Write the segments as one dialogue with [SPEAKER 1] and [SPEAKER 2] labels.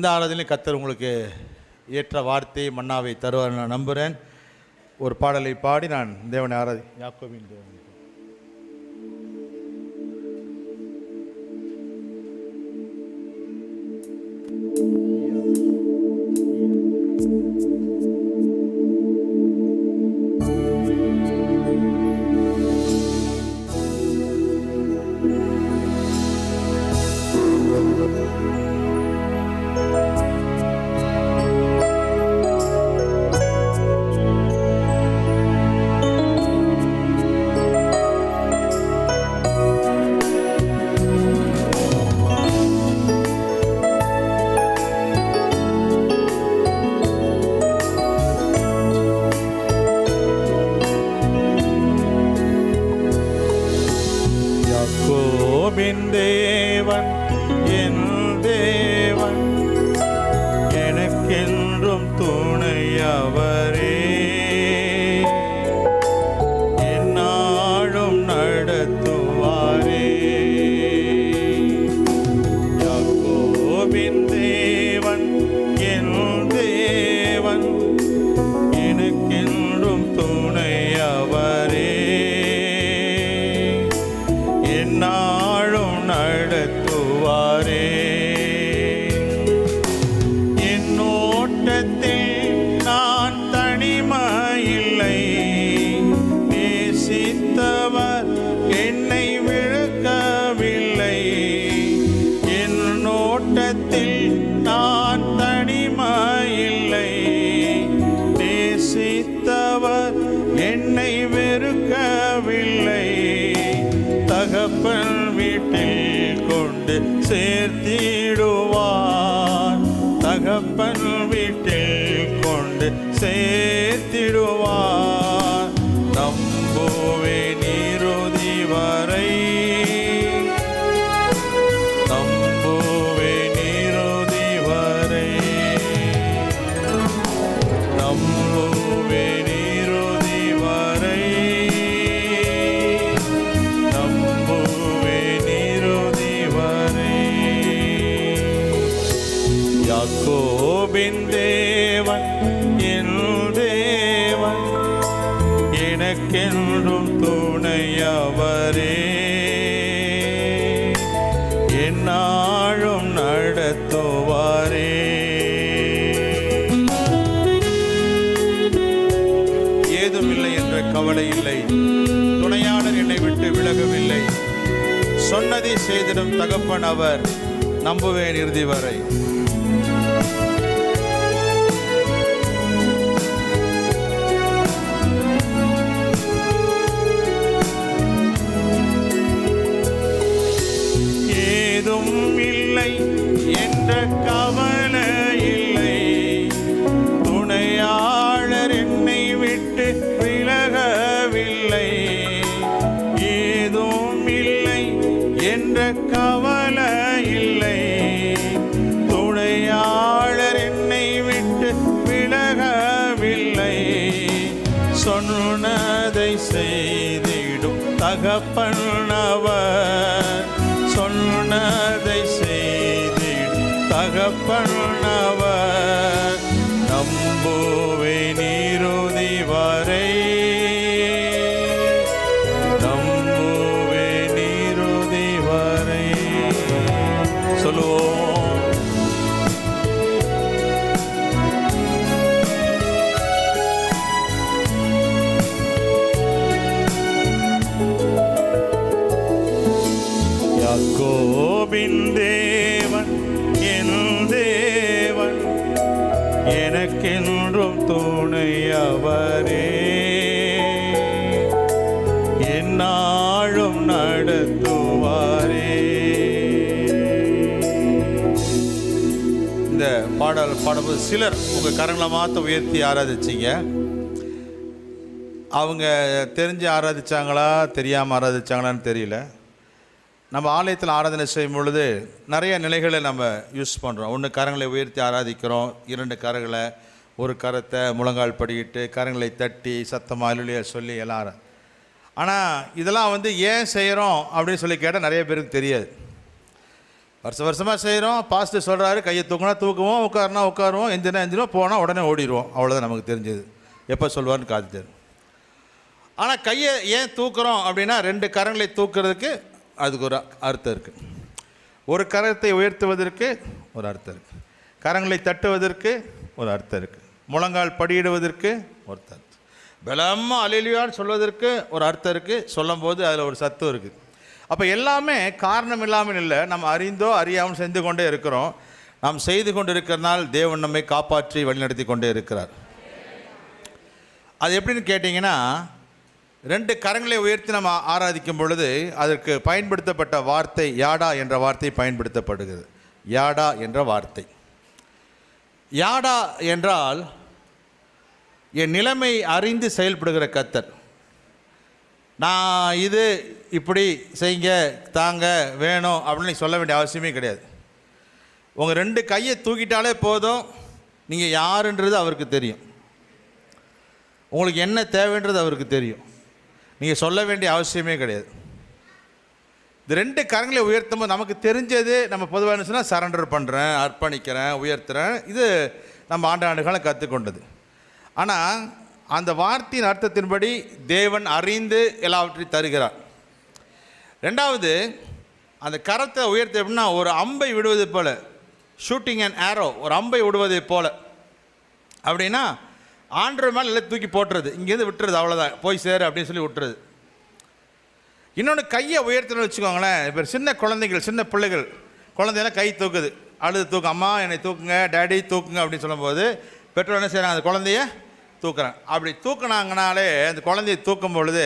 [SPEAKER 1] இந்த ஆராதனையில் கர்த்தர் உங்களுக்கு ஏற்ற வார்த்தை மன்னாவை தருவார் நான் நம்புகிறேன். ஒரு பாடலை பாடி நான் தேவனை யாக்கோபின் தேவன் தேவன் என் தேவன் எனக்கென்றும் துணையவரே, என்னாலும் நடத்துவாரே. யாக்கோபின் தேவன் என் தேவன் எனக்கென்றும் துணையவரே, என்னாலும் நடத்துவாரே. என்னோட்டத்தில் நான் தனிமையில்லை, நேசித்தவர் என்னை விழுக்கவில்லை. என்னோட்டத்தில் நான் தனிமையில்லை, நேசித்தவர் என்னை வெறுக்கவில்லை. தகப்பன் வீட்டில் கொண்டு சேர்த்திடுவார், தகப்பன் வீட்டில் கொண்டு சேர்த்திடுவார். நம்புவேன் இறுதி வரை, நம்புவேன் இறுதி வரை, நம்புவேன் இறுதி வரை, யாக்கோபின் தேவன் என் தேவன் எனக்கென்றும் துணையவரே, என்னாலும் நடத்துவாரே. ஏதுமில்லை என்ற கவலை இல்லை, துணையாளர் என்னை விட்டு விலகவில்லை. சொன்னதை செய்திடும் தகப்பன் அவர், நம்புவேன் இறுதி வரை. ஏதும் இல்லை என்ற கவலை இல்லை, துணையாளர் என்னை விட்டு விலகவில்லை. ஏதும் இல்லை என்ற கவலை இல்லை, துணையாளர் என்னை விட்டு விலகவில்லை. சொன்னதை செய்திடும் தகப்பன் அவர், சொன்னதை செய்திடும் தகப்பன் அவர். நம்புவேன் இறுதி வரை, நம்புவேன் இறுதி வரை. சொல்லுவோம். யாக்கோபின் தேவன் என் தேவன் எனக்கென்றும் துணையவரே, என்னாலும் நடத்துவாரே. இந்த பாடல் பாடும்போது சிலர் உங்கள் கரங்களை மாற்ற உயர்த்தி ஆராதிச்சிங்க. அவங்க தெரிஞ்சு ஆராதிச்சாங்களா தெரியாமல் ஆராதிச்சாங்களான்னு தெரியல. நம்ம ஆலயத்தில் ஆராதனை செய்யும் பொழுது நிறைய நிலைகளை நம்ம யூஸ் பண்ணுறோம். ஒன்று கரங்களை உயர்த்தி ஆராதிக்கிறோம், 2 கரங்களை, ஒரு கரத்தை முழங்கால் படிக்கிட்டு கரங்களை தட்டி சத்தமாக அலுவலியாக சொல்லி எல்லாரும். ஆனால் இதெல்லாம் ஏன் செய்கிறோம் அப்படின்னு சொல்லி கேட்டால் நிறைய பேருக்கு தெரியாது. வருஷமாக செய்கிறோம். பாஸ்டர் சொல்கிறாரு கையை தூக்கினா தூக்குவோம், உட்காருனா உட்காருவோம், எந்திரினா போனால் உடனே ஓடிடுவோம். அவ்வளோதான் நமக்கு தெரிஞ்சது. எப்போ சொல்லுவார்னு காத்துட்டார். ஆனால் கையை ஏன் தூக்குறோம் அப்படின்னா 2 கரங்களை தூக்குறதுக்கு அதுக்கு ஒரு அர்த்தம் இருக்குது. ஒரு கரத்தை உயர்த்துவதற்கு ஒரு அர்த்தம் இருக்குது, கரங்களை தட்டுவதற்கு ஒரு அர்த்தம் இருக்குது, முழங்கால் படியிடுவதற்கு ஒரு அர்த்தம், பலமாக அல்லேலூயான்னு சொல்வதற்கு ஒரு அர்த்தம் இருக்குது. சொல்லும் போது அதில் ஒரு சத்துவம் இருக்குது. அப்போ எல்லாமே காரணம் இல்லாமல் இல்லை, நம்ம அறிந்தோ அறியாமல் செஞ்சு கொண்டே இருக்கிறோம். நாம் செய்து கொண்டு இருக்கிறனால் தேவன் நம்மை காப்பாற்றி வழிநடத்தி கொண்டே இருக்கிறார். அது எப்படின்னு கேட்டிங்கன்னா, 2 கரங்களை உயர்த்தி நம்ம ஆராதிக்கும் பொழுது அதற்கு பயன்படுத்தப்பட்ட வார்த்தை யாடா என்ற வார்த்தை பயன்படுத்தப்படுகிறது. யாடா என்ற வார்த்தை, யாடா என்றால் என் நிலைமை அறிந்து செயல்படுகிற கர்த்தர். நான் இது இப்படி செய்யுங்க, தாங்க, வேணும் அப்படின்னு சொல்ல வேண்டிய அவசியமே கிடையாது. உங்கள் 2 கையை தூக்கிட்டாலே போதும், நீங்கள் யாருன்றது அவருக்கு தெரியும், உங்களுக்கு என்ன தேவைன்றது அவருக்கு தெரியும், நீங்கள் சொல்ல வேண்டிய அவசியமே கிடையாது. இந்த 2 கரங்களை உயர்த்தும் போது நமக்கு தெரிஞ்சது, நம்ம பொதுவாக சொன்னால் சரண்டர் பண்ணுறேன், அர்ப்பணிக்கிறேன், உயர்த்துறேன், இது நம்ம ஆண்டாண்டுகளை கற்றுக்கொண்டது. ஆனால் அந்த வார்த்தையின் அர்த்தத்தின்படி தேவன் அறிந்து எல்லாவற்றையும் தருகிறார். 2வது, அந்த கரத்தை உயர்த்த எப்படின்னா ஒரு அம்பை விடுவது போல், ஷூட்டிங் அண்ட் ஏரோ, ஒரு அம்பை விடுவதை போல். அப்படின்னா ஆண்டவர் மேலே எல்லாம் தூக்கி போட்டுறது, இங்கேருந்து விட்டுறது, அவ்வளோதான், போய் சேரு அப்படின்னு சொல்லி விட்டுறது. இன்னொன்று, கையை உயர்த்தணும்னு வச்சுக்கோங்களேன். இப்போ சின்ன குழந்தைகள், சின்ன பிள்ளைகள், குழந்தையெல்லாம் கை தூக்குது, அழுது தூக்கு, அம்மா என்னை தூக்குங்க, டேடி தூக்குங்க அப்படின்னு சொல்லும்போது பெற்றோர் என்ன செய்கிறாங்க, அந்த குழந்தைய தூக்குறாங்க. அப்படி தூக்குனாங்கனாலே அந்த குழந்தைய தூக்கும் பொழுது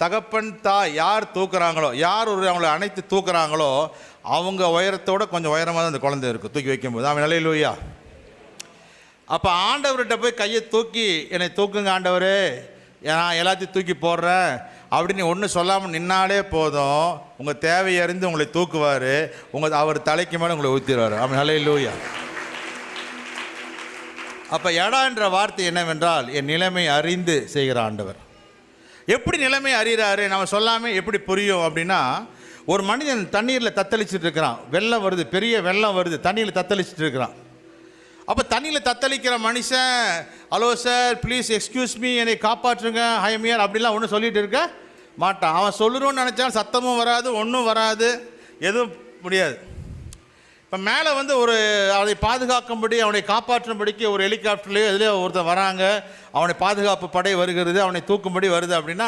[SPEAKER 1] தகப்பன் தாய் யார் தூக்குறாங்களோ, யார் அவங்கள அனைத்து தூக்குறாங்களோ அவங்க உயரத்தோட கொஞ்சம் உயரமாக தான் அந்த குழந்தை இருக்கும் தூக்கி வைக்கும்போது. அவன் அல்லேலூயா. அப்போ ஆண்டவர்கிட்ட போய் கையை தூக்கி என்னை தூக்குங்க ஆண்டவர், நான் எல்லாத்தையும் தூக்கி போடுறேன் அப்படின்னு ஒன்று சொல்லாமல் நின்னாலே போதும், உங்கள் தேவையை அறிந்து உங்களை தூக்குவார், அவர் தலைக்கு மேலே உங்களை ஊற்றிடுவார். அவன் அல்லேலூயா. அப்போ எடா என்ற வார்த்தை என்னவென்றால் என் நிலைமை அறிந்து செய்கிற ஆண்டவர். எப்படி நிலைமை அறிகிறாரு நம்ம சொல்லாமல் எப்படி புரியும் அப்படின்னா, ஒரு மனிதன் தண்ணீரில் தத்தளிச்சுட்டு இருக்கிறான், வெள்ளம் வருது, பெரிய வெள்ளம் வருது, தண்ணியில் தத்தளிச்சுட்டு இருக்கிறான். அப்போ தண்ணியில் தத்தளிக்கிற மனுஷன் hello sir please excuse me என்னை காப்பாற்றுங்க ஹைமியார் அப்படிலாம் ஒன்றும் சொல்லிகிட்டு இருக்க மாட்டான். அவன் சொல்லணும்னு நினச்சாலும் சத்தமும் வராது, ஒன்றும் வராது, எதுவும் முடியாது. இப்போ மேலே வந்து ஒரு அவனை பாதுகாக்கும்படி, அவனை காப்பாற்றும்படிக்கு ஒரு ஹெலிகாப்டர்லேயோ எதுலேயோ ஒருத்தர் வராங்க, அவனை பாதுகாப்பு படை வருகிறது, அவனை தூக்கும்படி வருது அப்படின்னா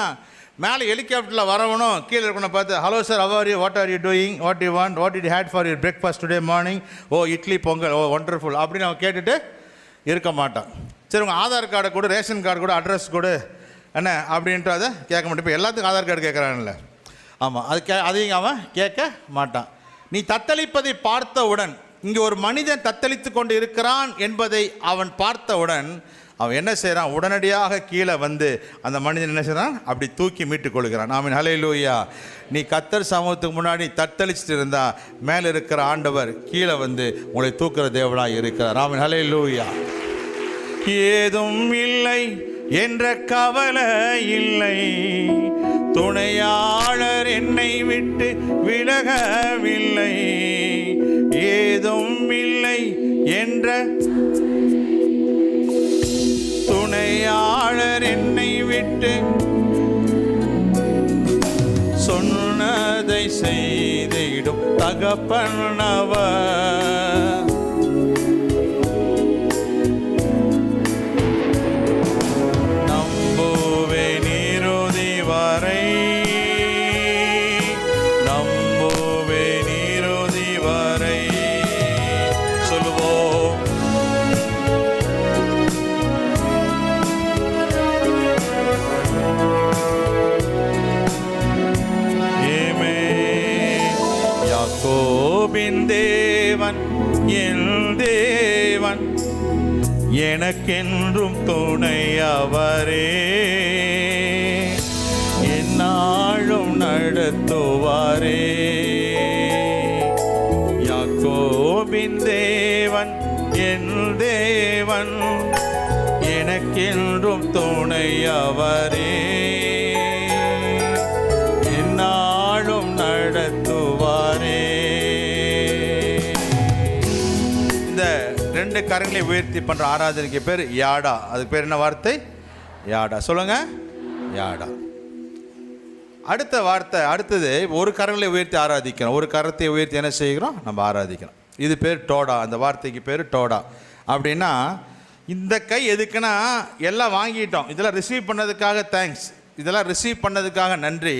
[SPEAKER 1] மேலே ஹெலிகாப்டரில் வரவனும் கீழே இருக்கணும் பார்த்து hello sir how are you, what are you doing, what you want, what did you had for your breakfast today morning, oh idli pongal, oh wonderful அப்படின்னு அவன் கேட்டுட்டு இருக்க மாட்டான். சரி உங்கள் ஆதார் கார்டை கொடு, ரேஷன் கார்டு கொடு, அட்ரஸ் கொடு என்ன அப்படின்ட்டு அதை கேட்க மாட்டான். இப்போ எல்லாத்துக்கும் ஆதார் கார்டு கேட்குறான்ல, ஆமாம், அதையும் அவன் கேட்க மாட்டான். நீ தத்தளிப்பதை பார்த்தவுடன், இங்கே ஒரு மனிதன் தத்தளித்து கொண்டு இருக்கிறான் என்பதை அவன் பார்த்தவுடன் அவன் என்ன செய்கிறான், உடனடியாக கீழே வந்து அந்த மனிதன் என்ன செய்கிறான், அப்படி தூக்கி மீட்டுக் கொள்கிறான். ஆமென் ஹல்லேலூயா. நீ கர்த்தர் சமூகத்துக்கு முன்னாடி தத்தளிச்சுட்டு இருந்தா மேலே இருக்கிற ஆண்டவர் கீழே வந்து உங்களை தூக்குற தேவனாக இருக்கிறார். ஆமென் ஹல்லேலூயா. ஏதும் இல்லை என்ற கவலை இல்லை, துணையாளர் என்னை விட்டு விலகவில்லை. ஏதும் இல்லை என்ற துணையாளர் என்னை விட்டு சொன்னதை செய்திடும் தகப்பனவர். தேவன் என் தேவன் எனக்கென்றும் துணையவரே, என்னாலும் நடத்துவாரே. யாக்கோபின் தேவன் என் தேவன் எனக்கென்றும் துணையவரே, என்னாலும் நடத்துவாரே. கரங்களை உயர்த்தி பண்ணுற ஆராதனைக்கு பேர் யாடா. அதுக்கு பேர் என்ன வார்த்தை? யாடா. சொல்லுங்க, யாடா. அடுத்த வார்த்தை, அடுத்தது ஒரு கரங்களை உயர்த்தி ஆராதிக்கிறோம். ஒரு கரத்தை உயர்த்தி என்ன செய்கிறோம்? நம்ம ஆராதிக்கிறோம். இது பேர் டோடா. அந்த வார்த்தைக்கு பேர் டோடா. அப்படின்னா இந்த கை எதுக்குன்னா, எல்லாம் வாங்கிட்டோம், இதெல்லாம் ரிசீவ் பண்ணதுக்காக தேங்க்ஸ், இதெல்லாம் ரிசீவ் பண்ணதுக்காக நன்றி.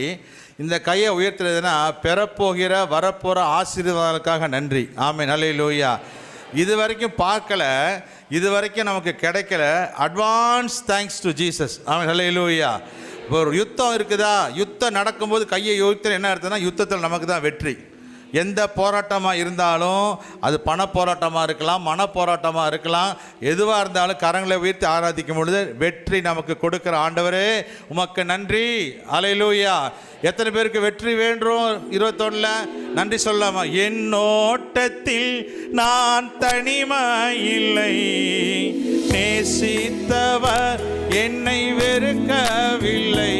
[SPEAKER 1] இந்த கையை உயர்த்துறதுன்னா பெறப்போகிற வரப்போகிற ஆசீர்வாதங்களுக்காக நன்றி. ஆமென், ஹல்லேலூயா. இது வரைக்கும் பார்க்கல, இது வரைக்கும் நமக்கு கிடைக்கல, அட்வான்ஸ் தேங்க்ஸ் டு ஜீசஸ். ஆமென், ஹல்லேலூயா. ஒரு யுத்தம் இருக்குதா, யுத்தம் நடக்கும்போது கையை உயர்த்த என்ன அர்த்தம்னா, யுத்தத்தில் நமக்கு தான் வெற்றி. எந்த போராட்டமாக இருந்தாலும், அது பண போராட்டமாக இருக்கலாம், மன போராட்டமாக இருக்கலாம், எதுவாக இருந்தாலும் கரங்களை உயர்த்தி ஆராதிக்கும் பொழுது வெற்றி நமக்கு கொடுக்குற ஆண்டவரே உமக்கு நன்றி. அல்லேலூயா. எத்தனை பேருக்கு வெற்றி வேண்டும் 21 நன்றி சொல்லாமா? என் ஓட்டத்தில் நான் தனிமை இல்லை, நேசித்தவர் என்னை வெறுக்கவில்லை.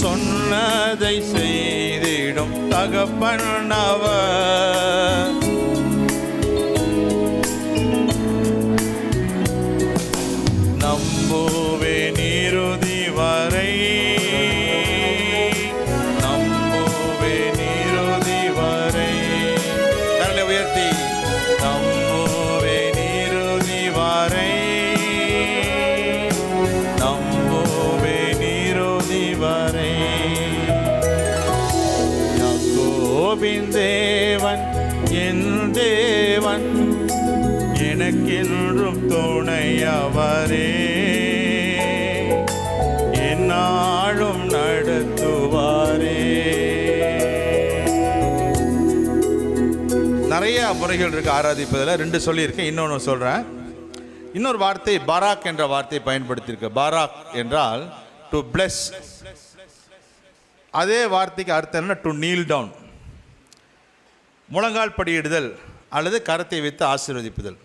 [SPEAKER 1] சொன்னதை செய்திடும் தகப்பனவர், நம்புவேன் இறுதி வரை, நம்புவேன் இறுதி வரை. கரங்களை உயர்த்தி, நம்புவேன் இறுதி வரை, நம்புவேன் இறுதி வரை. யாக்கோபின் தேவன் என் தேவன், எனக்கென்றும் துணையவரே, என்னாலும் நடத்துவாரே. நிறைய முறைகள் இருக்கு ஆராதிப்பதில். 2 சொல்லியிருக்கேன், இன்னொன்று சொல்கிறேன். இன்னொரு வார்த்தை பாராக் என்ற வார்த்தையை பயன்படுத்தியிருக்கு. பாராக் என்றால் டு பிளஸ். அதே வார்த்தைக்கு அர்த்தம் என்ன? டு நீல் டவுன், முழங்கால் படியிடுதல் அல்லது கரத்தை வைத்து ஆசீர்வதிப்புதல்.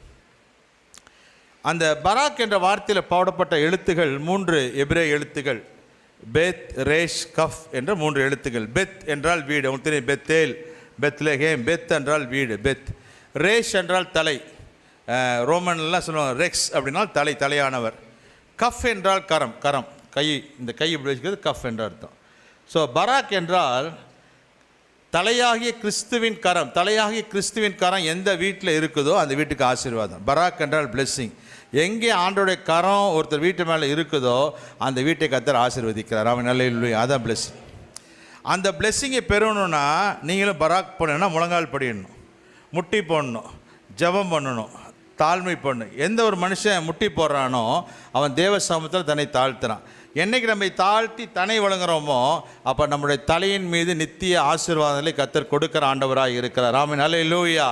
[SPEAKER 1] அந்த பராக் என்ற வார்த்தையில் போடப்பட்ட எழுத்துகள் 3 எபிரேய எழுத்துகள். பெத், ரேஷ், கஃப் என்ற 3 எழுத்துகள். பெத் என்றால் வீடு, உங்களுக்கு தெரியும், பெத்தேல், பெத்லெஹேம். பெத் என்றால் வீடு, பெத். ரேஷ் என்றால் தலை, ரோமன்லாம் சொல்லுவாங்க ரெக்ஸ் அப்படின்னா தலை, தலையானவர். கஃப் என்றால் கரம், கரம், கை, இந்த கை இப்படி வச்சுக்கிறது கஃப் என்ற அர்த்தம். ஸோ பராக் என்றால் தலையாகிய கிறிஸ்துவின் கரம். தலையாகிய கிறிஸ்துவின் கரம் எந்த வீட்டில் இருக்குதோ அந்த வீட்டுக்கு ஆசீர்வாதம். பராக் என்றால் பிளெஸ்ஸிங். எங்கே ஆண்டோடைய கரம் ஒருத்தர் வீட்டு மேலே இருக்குதோ அந்த வீட்டை கர்த்தர் ஆசீர்வதிக்கிறார். அவன் நல்ல, அதான் பிளெஸ்ஸிங். அந்த பிளெஸ்ஸிங்கை பெறணும்னா நீங்களும் பராக் பண்ணணும்னா முழங்கால் படிடணும், முட்டி போடணும், ஜெபம் பண்ணணும், தாழ்மை பண்ணணும். எந்த ஒரு மனுஷன் முட்டி போடுறானோ அவன் தேவ சமூகத்தில் தன்னை தாழ்த்துறான். என்னைக்கு நம்மை தாழ்த்தி தன்னை வழங்குறோமோ அப்போ நம்முடைய தலையின் மீது நித்திய ஆசீர்வாதங்களை கர்த்தர் கொடுக்கிற ஆண்டவராக இருக்கிறார். ஆமென், ஹல்லேலூயா.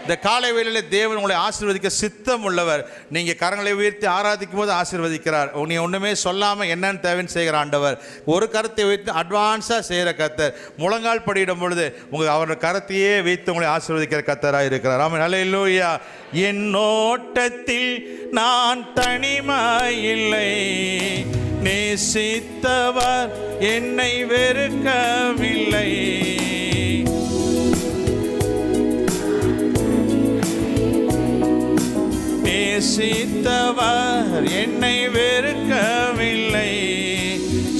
[SPEAKER 1] இந்த காலை வேளையில் தேவன் உங்களை ஆசீர்வதிக்க சித்தம் உள்ளவர். நீங்கள் கரங்களை உயர்த்தி ஆராதிக்கும் போது ஆசீர்வதிக்கிறார். நீ ஒன்றுமே சொல்லாமல் என்னென்னு தேவைன்னு செய்கிற ஆண்டவர். ஒரு கரத்தை உயர்த்தி அட்வான்ஸாக செய்கிற கர்த்தர். முழங்கால் படியிடும் பொழுது அவரோட கரத்தையே வைத்து உங்களை ஆசீர்வதிக்கிற கர்த்தராக இருக்கிறார். ஆமென், ஹல்லேலூயா. என் ஓட்டத்தில் நான் தனிமை இல்லை, நேசித்தவர் என்னை வெறுக்கவில்லை. நேசித்தவர் என்னை வெறுக்கவில்லை.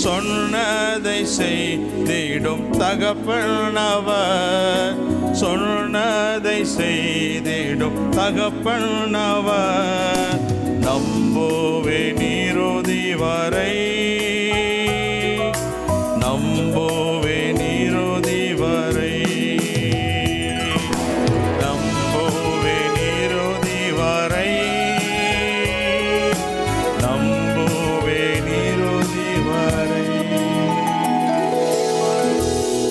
[SPEAKER 1] சொன்னதை செய்திடும் தகப்பனவர், சொன்னதை செய்திடும் தகப்பனவர். நம்புவேன் இறுதி வரை, நம்புவேன் இறுதி வரை, நம்புவேன் இறுதி வரை, நம்புவேன் இறுதி வரை.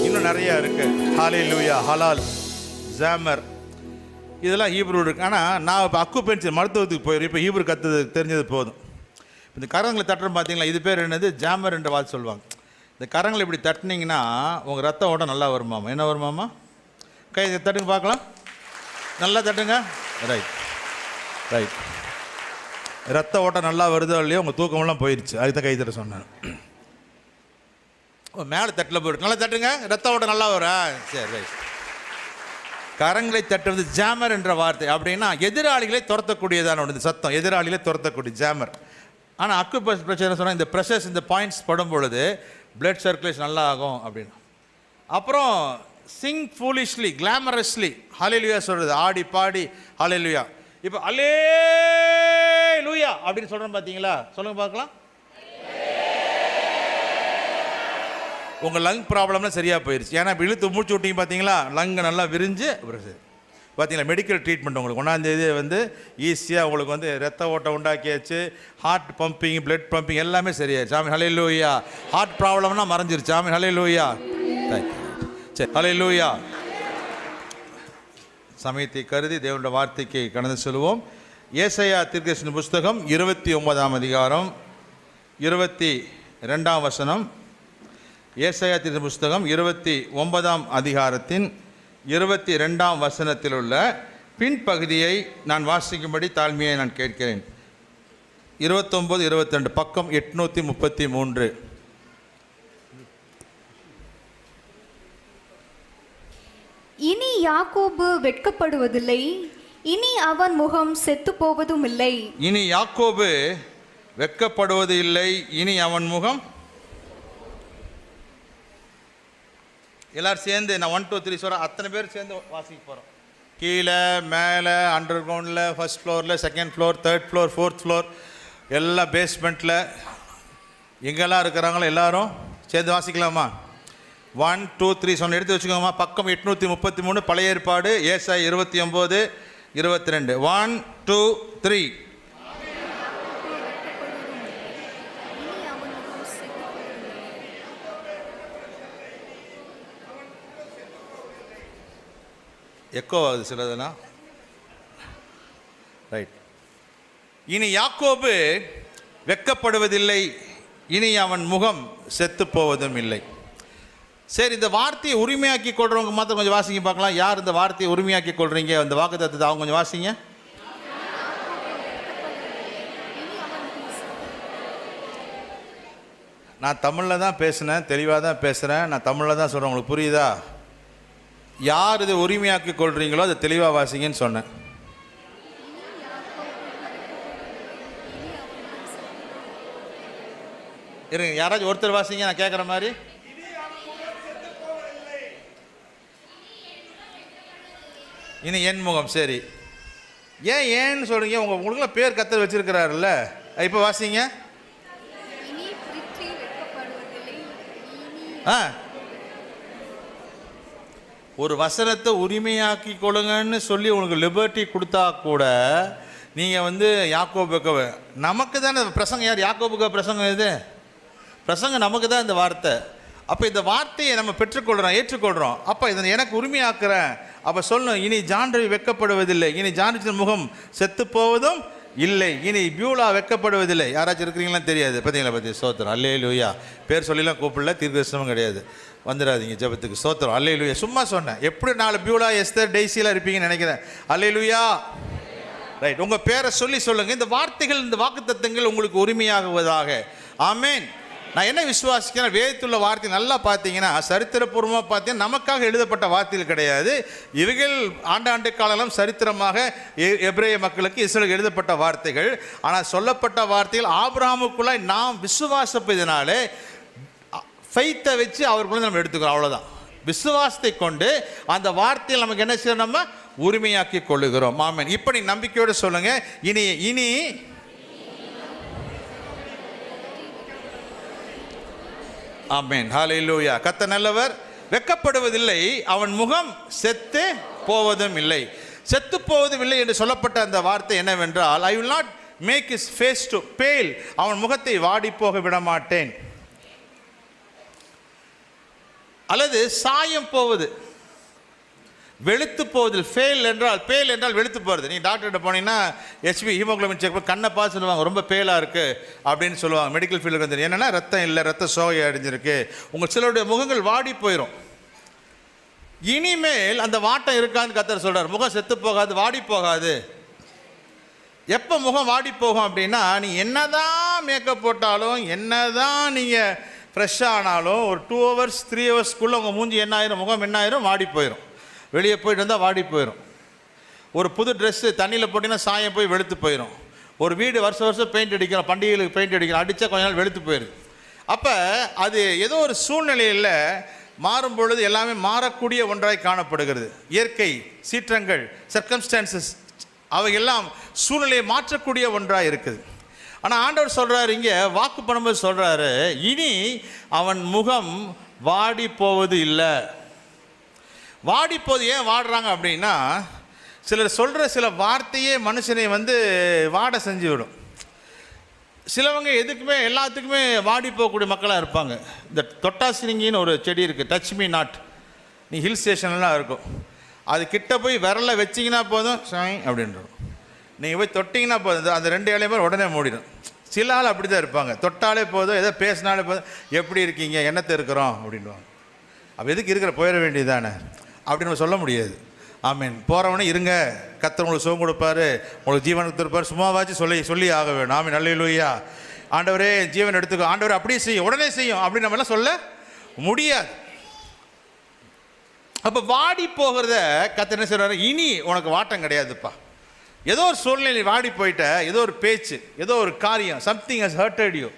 [SPEAKER 1] இன்னும் நிறைய இருக்கு. ஹல்லேலூயா, ஹலால், ஜாமர், இதெல்லாம் ஹீப்ரு இருக்கு. ஆனால் நான் இப்போ அக்குபென்ஷன் மருத்துவத்துக்கு போயிடும். இப்போ ஹீப்ரு தெரிஞ்சது போதும். இந்த கரங்களை தட்டுறோம் பார்த்தீங்களா, இது பேர் என்னது? ஜாமர் என்ற வார்த்தை சொல்லுவாங்க. இந்த கரங்களை இப்படி தட்டினீங்கன்னா உங்கள் ரத்த ஓட்டம் நல்லா வருமாமா. என்ன வருமாமா? கை தட்டுங்க பார்க்கலாம், நல்லா தட்டுங்க. Right right. ரத்த ஓட்டம் நல்லா வருதோ இல்லையோ உங்கள் தூக்கமெல்லாம் போயிடுச்சு. அதுக்கு தான் கை தட்ட சொன்னேன். மேலே தட்டில் போயிருக்கு. நல்லா தட்டுங்க, ரத்த ஓட்டம் நல்லா வரும். சரி ரைட். கரங்களை தட்டுவது ஜாமர் என்ற வார்த்தை. அப்படின்னா எதிராளிகளை துரத்தக்கூடியதான ஒன்று சத்தம், எதிராளிகளை துரத்தக்கூடிய ஜாமர். ஆனால் அக்கு ப்ரெஷர் சொன்னால் இந்த ப்ரெஷர்ஸ், இந்த பாயிண்ட்ஸ் படும் பொழுது பிளட் சர்க்குலேஷன் நல்லா ஆகும் அப்படின்னு. அப்புறம் சிங் ஃபூலிஷ்லி கிளாமரஸ்லி ஹல்லேலூயா சொல்கிறது, ஆடி பாடி ஹல்லேலூயா. இப்போ அல்லேலூயா அப்படின்னு சொல்கிறோம் பார்த்தீங்களா? சொல்லுங்கள் பார்க்கலாம். உங்கள் லங் ப்ராப்ளம்லாம் சரியாக போயிடுச்சு. ஏன்னா இப்போ இழுத்து மூச்சு விட்டீங்க பார்த்தீங்களா, லங்கை நல்லா விரிஞ்சு பார்த்தீங்களா. மெடிக்கல் ட்ரீட்மெண்ட் உங்களுக்கு 1ஆம் தேதி வந்து ஈஸியாக உங்களுக்கு வந்து ரத்த ஓட்டம் உண்டாக்கியாச்சு. ஹார்ட் பம்பிங், பிளட் பம்பிங் எல்லாமே சரியாயிடுச்சு. ஆமென் ஹல்லேலூயா. ஹார்ட் ப்ராப்ளம்னா மறைஞ்சிருச்சு. ஆமென் ஹல்லேலூயா. சரி ஹல்லேலூயா. சமயத்தை கருதி தேவனுடைய வார்த்தைக்கு கடந்து செல்வோம். ஏசாயா தீர்க்கதரிசன புஸ்தகம் 29ஆம் அதிகாரம் 22ஆம் வசனம். ஏசாயா தீர்க்கதரிசன புஸ்தகம் 29ஆம் அதிகாரத்தின் 22ஆம் வசனத்தில் உள்ள பின்பகுதியை நான் வாசிக்கும்படி தாழ்மையை நான் கேட்கிறேன். 29, 22 பக்கம் 833.
[SPEAKER 2] இனி யாக்கோபு வெட்கப்படுவதில்லை, இனி அவன் முகம் செத்து போவதும் இல்லை.
[SPEAKER 1] இனி யாக்கோபு வெட்கப்படுவது இல்லை, இனி அவன் முகம். எல்லாரும் சேர்ந்து நான் 1 2 3 சொல்கிறேன். அத்தனை பேர் சேர்ந்து வாசிக்க போகிறோம். கீழே மேலே அண்டர் கிரவுண்டில், ஃபர்ஸ்ட் ஃப்ளோரில், second floor, third floor, fourth floor, எல்லாம் பேஸ்மெண்ட்டில் எங்கெல்லாம் இருக்கிறாங்களோ எல்லாரும் சேர்ந்து வாசிக்கலாமா? 1 2 3 சொன்ன எடுத்து வச்சுக்கோங்கம்மா. பக்கம் 833 பழைய ஏற்பாடு ஏசாயா 29 22. 1 2 3. எக்கோ ஆகுது சிலதெல்லாம். ரைட். இனி யாக்கோபு வெட்கப்படுவதில்லை, இனி அவன் முகம் செத்து போவதும் இல்லை. சரி, இந்த வார்த்தையை உரிமையாக்கி கொள்றவங்க மாத்திரம் கொஞ்சம் வாசிங்க பார்க்கலாம். யார் இந்த வார்த்தையை உரிமையாக்கி கொள்றீங்க? அந்த வாக்குத்தத்தத்தை அவங்க கொஞ்சம் வாசிங்க. நான் தமிழில் தான் பேசினேன், தெளிவாக தான் பேசுகிறேன். நான் தமிழில் தான் சொல்கிறேன். உங்களுக்கு புரியுதா? யார் இதை உரிமையாக்கி கொள்றீங்களோ அதை தெளிவாக வாசிங்கன்னு சொன்னேன். இருங்க, யாராச்சும் ஒருத்தர் வாசிங்க, நான் கேட்குற மாதிரி. இனி என் முகம். சரி, ஏன்னு சொல்கிறீங்க? உங்களுக்குலாம் பேர் கத்தர் வச்சிருக்கிறாருல்ல. இப்போ வாசிங்க. ஒரு வசனத்தை உரிமையாக்கி கொள்ளுங்கன்னு சொல்லி உங்களுக்கு லிபர்ட்டி கொடுத்தா கூட நீங்கள் வந்து யாக்கோபுக்கு, நமக்கு தானே பிரசங்கம். யார் யாக்கோபுக்கு பிரசங்கம்? இது பிரசங்கம் நமக்கு தான் இந்த வார்த்தை. அப்போ இந்த வார்த்தையை நம்ம பெற்றுக்கொள்கிறோம், ஏற்றுக்கொள்கிறோம். அப்போ இதை எனக்கு உரிமையாக்குறேன். அப்போ சொல்லணும், இனி ஜான்ரவி வெட்கப்படுவதில்லை, இனி ஜான்ரின் முகம் செத்து போவதும் இல்லை, இனி பியூலா வெட்கப்படுவதில்லை. யாராச்சும் இருக்கிறீங்களான்னு தெரியாது. பார்த்தீங்களா? பற்றி ஸ்தோத்திரம். அல்லேலூயா. பேர் சொல்லலாம் கூப்பிடல, தீர்க்கதரிசனமும் கிடையாது. வந்துடாதீங்க ஜெபத்துக்கு. ஸ்தோத்திரம். அல்லேலூயா. சும்மா சொன்னேன். எப்படி 4 பியூலா, எஸ்தர், டெய்சியெலாம் இருப்பீங்கன்னு நினைக்கிறேன். அல்லேலூயா. ரைட். உங்கள் பேரை சொல்லி சொல்லுங்கள். இந்த வார்த்தைகள், இந்த வாக்குத்தத்தங்கள் உங்களுக்கு உரிமையாகுவதாக. ஆமேன். நான் என்ன விசுவாசிக்கிறேன், வேதத்துள்ள வார்த்தை நல்லா பார்த்தீங்கன்னா, சரித்திரபூர்வமாக பார்த்தீங்கன்னா நமக்காக எழுதப்பட்ட வார்த்தைகள் கிடையாது. இவைகள் ஆண்டாண்டு காலம் சரித்திரமாக எபிரேய மக்களுக்கு இஸ்ரேலுக்கு எழுதப்பட்ட வார்த்தைகள். ஆனால் சொல்லப்பட்ட வார்த்தைகள் ஆபிரகாமுக்குள்ள நாம் விசுவாசப்பதினாலே ஃபெய்த்தை வச்சு அவருக்குள்ள நம்ம எடுத்துக்கிறோம். அவ்வளோதான். விசுவாசத்தை கொண்டு அந்த வார்த்தையில் நமக்கு என்ன செய்யணும்? நம்ம உரிமையாக்கி கொள்ளுகிறோம். ஆமென். இப்படி நம்பிக்கையோடு சொல்லுங்க. இனி ஆமென். ஹல்லேலூயா. கர்த்தர் நல்லவர். வெட்கப்படுவதில்லை, அவன் முகம் செத்து போவதும் இல்லை. செத்து போவதும் இல்லை என்று சொல்லப்பட்ட அந்த வார்த்தை என்னவென்றால், I will not make his face to pale, அவன் முகத்தை வாடி போக விட மாட்டேன். அல்லது சாயம் போவது, வெளுத்து போவதில் பேல் என்றால் வெளுத்து போகிறது. நீ டாக்டர்கிட்ட போனீங்கன்னா ஹெச்பி ஹீமோக்ளோபின் செக் பண்ணி கண்ணை பார்த்து சொல்லுவாங்க, ரொம்ப பேலாக இருக்குது அப்படின்னு சொல்லுவாங்க. மெடிக்கல் ஃபீல்டுக்கு வந்து என்னென்னா ரத்தம் இல்லை, ரத்த சோகை அடைஞ்சிருக்கு. உங்கள் சிலருடைய முகங்கள் வாடி போயிடும். இனிமேல் அந்த வாட்டம் இருக்கான்னு கர்த்தர் சொல்கிறார். முகம் செத்து போகாது, வாடி போகாது. எப்போ முகம் வாடி போகும் அப்படின்னா, நீ என்னதான் மேக்கப் போட்டாலும், என்னதான் நீங்கள் ஃப்ரெஷ்ஷாக ஆனாலும், ஒரு 2 hours 3 ஹவர்ஸ்க்குள்ளே உங்கள் மூஞ்சி என்ன ஆயிரும், முகம் என்ன ஆயிரும், வாடி போயிடும். வெளியே போயிட்டு வந்தால் வாடி போயிடும். ஒரு புது ட்ரெஸ்ஸு தண்ணியில் போட்டிங்கன்னா சாயம் போய் வெளுத்து போயிடும். ஒரு வீடு வருஷம் பெயிண்ட் அடிக்கிறோம், பண்டிகைகளுக்கு பெயிண்ட் அடிக்கிறோம், அடித்தா கொஞ்ச நாள் வெளுத்து போயிடுது. அப்போ அது ஏதோ ஒரு சூழ்நிலையில் மாறும் பொழுது எல்லாமே மாறக்கூடிய ஒன்றாய் காணப்படுகிறது. இயற்கை சீற்றங்கள், சர்க்கம்ஸ்டான்சஸ், அவையெல்லாம் சூழ்நிலையை மாற்றக்கூடிய ஒன்றாக இருக்குது. ஆனால் ஆண்டவர் சொல்கிறாரு, இங்கே வாக்கு பண்ணும்போது சொல்கிறாரு, இனி அவன் முகம் வாடி போவது இல்லை. வாடி போது ஏன் வாடுறாங்க அப்படின்னா, சிலர் சொல்கிற சில வார்த்தையே மனுஷனை வாட செஞ்சு விடும். சிலவங்க எதுக்குமே எல்லாத்துக்குமே வாடி போகக்கூடிய மக்களாக இருப்பாங்க. இந்த தொட்டாசினிங்கின்னு ஒரு செடி இருக்குது, டச் மீ நாட். நீ ஹில் ஸ்டேஷன்லாம் இருக்கும், அது கிட்ட போய் விரலை வச்சிங்கன்னா போதும் சாய் அப்படின்றோம். நீங்கள் போய் தொட்டிங்கன்னா போதும், அந்த 2 இலையுமே உடனே மூடிடும். சில ஆள் அப்படி தான் இருப்பாங்க, தொட்டாலே போதும், ஏதோ பேசினாலே போதும், எப்படி இருக்கீங்க, என்னத்தை இருக்கிறோம் அப்படின்வாங்க. அப்போ எதுக்கு இருக்கிற போயிட வேண்டியதானே அப்படின்னு நம்ம சொல்ல முடியாது. ஆமீன். போகிறவனே இருங்க, கர்த்தர் உங்களுக்கு சுகம் கொடுப்பாரு, உங்களுக்கு ஜீவன் கொடுத்துருப்பார், சும்மாவாச்சும் சொல்லி ஆக வேணும். ஆமீன். அல்லேலூயா. ஆண்டவரே ஜீவன் எடுத்துக்கோ, ஆண்டவர் அப்படியே செய்யும், உடனே செய்யும் அப்படின்னு நம்மளாம் சொல்ல முடியாது. அப்போ வாடி போகிறத கர்த்தர் என்ன சொல்கிறாரு, இனி உனக்கு வாட்டம் கிடையாதுப்பா. ஏதோ ஒரு சூழ்நிலை வாடி போயிட்ட, ஏதோ ஒரு பேச்சு, ஏதோ ஒரு காரியம், சம்திங் ஹஸ் ஹர்ட்டட் யூ,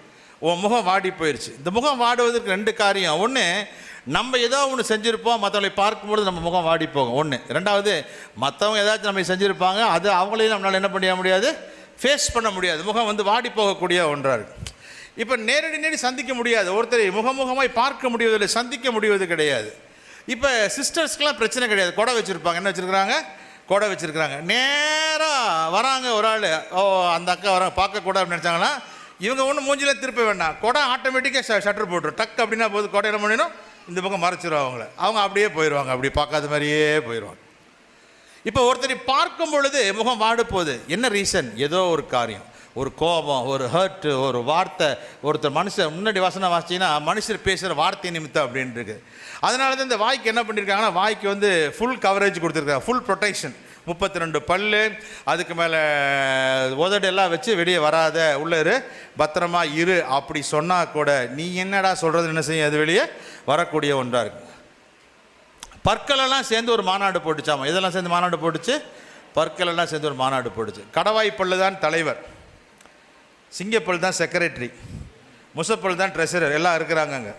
[SPEAKER 1] உன் முகம் வாடி போயிடுச்சு. இந்த முகம் வாடுவதற்கு 2 காரியம். ஒன்று, நம்ம ஏதோ ஒன்று செஞ்சுருப்போம், மற்றவங்களை பார்க்கும்பொழுது நம்ம முகம் வாடி போகும். ஒன்று. 2வது, மற்றவங்க ஏதாச்சும் நம்ம செஞ்சுருப்பாங்க, அது அவங்களையும் நம்மளால் என்ன பண்ண முடியாது, ஃபேஸ் பண்ண முடியாது. முகம் வாடி போகக்கூடிய ஒன்றாக இருக்குது. இப்போ நேரடி சந்திக்க முடியாது, ஒருத்தரை முகமுகமாய் பார்க்க முடிவதில்லை, சந்திக்க முடிவது கிடையாது. இப்போ சிஸ்டர்ஸ்க்கெலாம் பிரச்சனை கிடையாது, கொடை வச்சுருப்பாங்க. என்ன வச்சுருக்குறாங்க, கொடை வச்சுருக்குறாங்க. நேராக வராங்க ஒரு ஆள், ஓ அந்த அக்கா வராங்க, பார்க்கக்கூடாது அப்படின்னு நினச்சாங்கன்னா, இவங்க ஒன்றும் மூஞ்சில் திருப்ப வேண்டாம், கொடை ஆட்டோமேட்டிக்காக ஷட்டர் போட்டுரும். டக் அப்படின்னா போது கொடை என்ன பண்ணிடும், இந்த பக்கம் மறைச்சிடும் அவங்க அப்படியே போயிடுவாங்க, அப்படி பார்க்காத மாதிரியே போயிடுவாங்க. இப்போ ஒருத்தரை பார்க்கும் பொழுது முகம் வாடு போகுது. என்ன ரீசன்? ஏதோ ஒரு காரியம், ஒரு கோபம், ஒரு ஹர்ட்டு, ஒரு வார்த்தை. ஒருத்தர் மனுஷன் முன்னாடி வசனம் வாசிச்சிங்கன்னா மனுஷர் பேசுகிற வார்த்தை நிமித்தம் அப்படின்னு இருக்குது. அதனால தான் இந்த வாய்க்கு என்ன பண்ணியிருக்காங்கன்னா, வாய்க்கு ஃபுல் கவரேஜ் கொடுத்துருக்காங்க, ஃபுல் ப்ரொடெக்ஷன். 32 பல்லு, அதுக்கு மேலே உதடெல்லாம் வச்சு வெளியே வராத, உள்ளே இரு, பத்திரமா இரு அப்படி சொன்னால் கூட நீ என்னடா சொல்கிறது என்ன செய்யும், அது வெளியே வரக்கூடிய ஒன்றாக இருக்குது. பற்களெல்லாம் சேர்ந்து ஒரு மாநாடு போட்டுச்சாமா. இதெல்லாம் சேர்ந்து மாநாடு போட்டுச்சு, பற்களெல்லாம் சேர்ந்து ஒரு மாநாடு போட்டுச்சு. கடவாய் பல்லு தான் தலைவர், சிங்கப்பல் தான் செக்ரட்டரி, முசப்பல் தான் ட்ரெஸரர், எல்லாம் இருக்கிறாங்க அங்கே.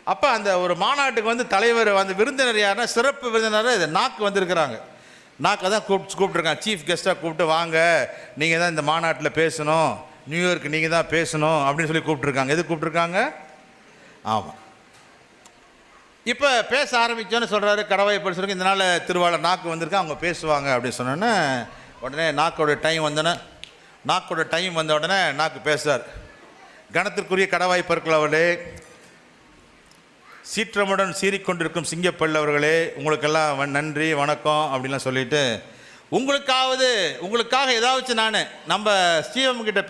[SPEAKER 1] அப்போ அந்த ஒரு மாநாட்டுக்கு தலைவர் விருந்தினர் யாருன்னா, சிறப்பு விருந்தினர் நாக்கு வந்திருக்கிறாங்க. நாக்கை தான் கூப்பிட்டுருக்காங்க, சீஃப் கெஸ்ட்டாக கூப்பிட்டு வாங்க, நீங்கள் தான் இந்த மாநாட்டில் பேசணும், நியூயார்க் நீங்கள் தான் பேசணும் அப்படின்னு சொல்லி கூப்பிட்ருக்காங்க. எது கூப்பிட்ருக்காங்க? ஆமாம். இப்போ பேச ஆரம்பித்தோன்னு சொல்கிறாரு, கடவாய் பல் சொல்லுங்க, இந்த நாள் திருவாளர் நாக்கு வந்திருக்கா, அவங்க பேசுவாங்க அப்படின்னு சொன்னோன்னே, உடனே நாக்கோட டைம் வந்த உடனே நாக்கு பேசுகிறார். கணத்திற்குரிய கடவாய் பற்கள் அவர்களே, சீற்றமுடன் சீறிக்கொண்டிருக்கும் சிங்கப்பல் அவர்களே, உங்களுக்கெல்லாம் நன்றி வணக்கம் அப்படின்லாம் சொல்லிவிட்டு, உங்களுக்காக ஏதாச்சும் நம்ம சிஎம் கிட்ட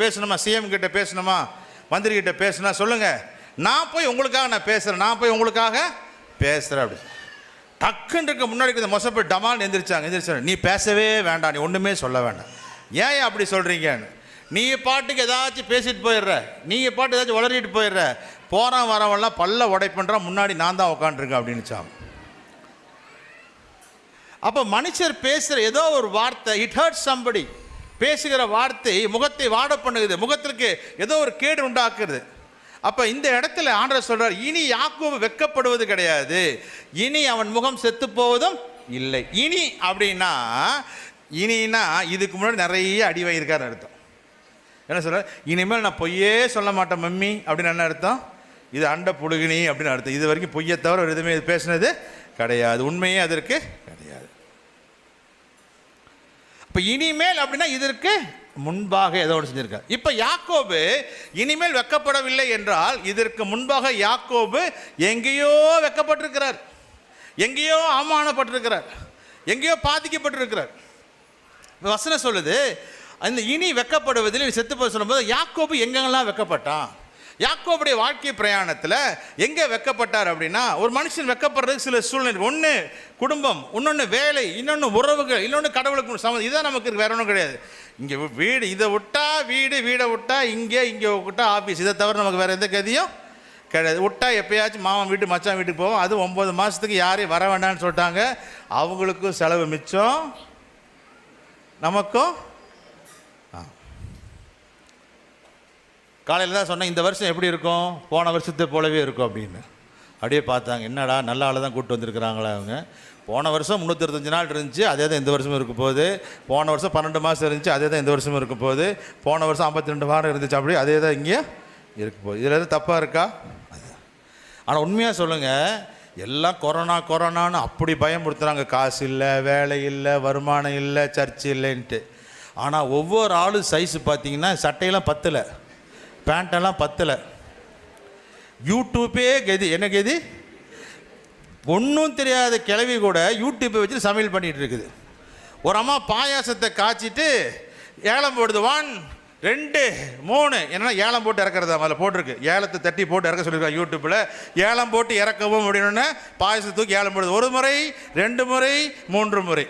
[SPEAKER 1] பேசணுமா, மந்திரி கிட்ட பேசணுமா சொல்லுங்கள், நான் போய் உங்களுக்காக பேசுகிறேன் அப்படி டக்குன்னு இருக்க முன்னாடி இந்த மொசப்பை டமால் எந்திரிச்சாங்க. நீ பேசவே வேண்டாம், நீ ஒன்றுமே சொல்ல வேண்டாம். ஏன் அப்படி சொல்கிறீங்கன்னு, நீ பாட்டுக்கு ஏதாச்சும் பேசிட்டு போயிடுற, நீங்கள் பாட்டு ஏதாச்சும் வளரிட்டு போயிடுற, போகிறான் வரவெல்லாம் பல்ல உடைப்பண்றான், முன்னாடி நான் தான் உட்காந்துருக்கேன் அப்படின்னுச்சான். அப்போ மனுஷர் பேசுகிற ஏதோ ஒரு வார்த்தை, இட் ஹர்ட் சம்படி, பேசுகிற வார்த்தை முகத்தை வாட பண்ணுது, முகத்திற்கு ஏதோ ஒரு கேடு உண்டாக்குறது. அப்போ இந்த இடத்துல ஆண்டவர் சொல்கிறார், இனி யாக்கோபு வெட்கப்படுவது கிடையாது, இனி அவன் முகம் செத்து போவதும் இல்லை. இனி அப்படின்னா இதுக்கு முன்னாடி நிறைய அடி வாங்கியிருக்காருன்னு அர்த்தம். என்ன சொல்கிறார், இனிமேல் நான் பொய்யே சொல்ல மாட்டேன் மம்மி அப்படின்னு என்ன அர்த்தம், இது அண்ட புழுகினி அப்படின்னு அர்த்தம். இது வரைக்கும் பொய்யை தவிர ஒரு எதுவுமே பேசினது கிடையாது, உண்மையே அதற்கு கிடையாது. இப்போ இனிமேல் அப்படின்னா இதற்கு முன்பாக ஏதோ ஒன்று செஞ்சிருக்கார். இப்போ யாக்கோபு இனிமேல் வெக்கப்படவில்லை என்றால், இதற்கு முன்பாக யாக்கோபு எங்கேயோ வெக்கப்பட்டிருக்கிறார், எங்கேயோ அவமானப்பட்டிருக்கிறார், எங்கேயோ பாதிக்கப்பட்டிருக்கிறார். வசனம் சொல்லுது, அந்த இனி வெக்கப்படுவதில் செத்து போய் சொல்லும்போது யாக்கோபு எங்கெங்கெல்லாம் வெக்கப்பட்டான், யாக்கோபுடைய வாழ்க்கை பிரயாணத்தில் எங்கே வெக்கப்பட்டார் அப்படின்னா, ஒரு மனுஷன் வெக்கப்படுறதுக்கு சில சூழ்நிலை. ஒன்று குடும்பம், இன்னொன்று வேலை, இன்னொன்று உறவுகள், இன்னொன்று கடவுளுக்கு சம்மந்தம். இதுதான் நமக்கு வேற ஒன்றும் கிடையாது. இங்கே வீடு, இதை விட்டா வீடு, வீடை விட்டா இங்கே விட்டா ஆஃபீஸ். இதை தவிர நமக்கு வேறு எந்த கதியும் கிடையாது. விட்டா எப்பயாச்சும் மாமன் வீட்டு மச்சான் வீட்டுக்கு போவோம். அது 9 மாதத்துக்கு யாரையும் வர வேண்டாம்னு சொல்லிட்டாங்க. அவங்களுக்கும் செலவு மிச்சம், நமக்கும். காலையில் தான் சொன்னேன், இந்த வருஷம் எப்படி இருக்கும், போன வருஷத்தை போலவே இருக்கும் அப்படின்னு. அப்படியே பார்த்தாங்க, என்னடா நல்ல ஆளை தான் கூப்பிட்டு வந்திருக்கிறாங்களா அவங்க. போன வருஷம் 365 நாள் இருந்துச்சு, அதே தான் இந்த வருஷமும் இருக்கும் போது. போன வருஷம் 12 மாதம் இருந்துச்சு, அதே தான் இந்த வருஷமும் இருக்கும் போது. போன வருஷம் 52 வாரம் இருந்துச்சு, அப்படி அதே தான் இங்கே இருக்கும் போது. இதில் எதுவும் தப்பாக இருக்கா? ஆனால் உண்மையாக சொல்லுங்கள், எல்லாம் கொரோனான்னு அப்படி பயமுறுத்துகிறாங்க. காசு இல்லை, வேலை இல்லை, வருமானம் இல்லை, சர்ச்சு இல்லைன்ட்டு. ஆனால் ஒவ்வொரு ஆளும் சைஸு பார்த்தீங்கன்னா சட்டையெல்லாம் பத்தலை, பேண்ட்டெல்லாம் பத்தலை. யூடியூப்பே கெதி. என்ன கெதி? ஒன்றும் தெரியாத கிழவி கூட யூடியூப்பை வச்சு சமையல் பண்ணிகிட்டு இருக்குது. ஒரு அம்மா பாயாசத்தை காய்ச்சிட்டு ஏலம் போடுது. 1 2 3 என்னன்னா ஏலம் போட்டு இறக்குறது அதில் போட்டிருக்கு. ஏலத்தை தட்டி போட்டு இறக்க சொல்லியிருக்காங்க யூடியூப்பில். ஏலம் போட்டு இறக்கவும் அப்படின்னு பாயாசத்தை தூக்கி ஏலம் போடுது. 1 முறை, 2 முறை, 3 முறை.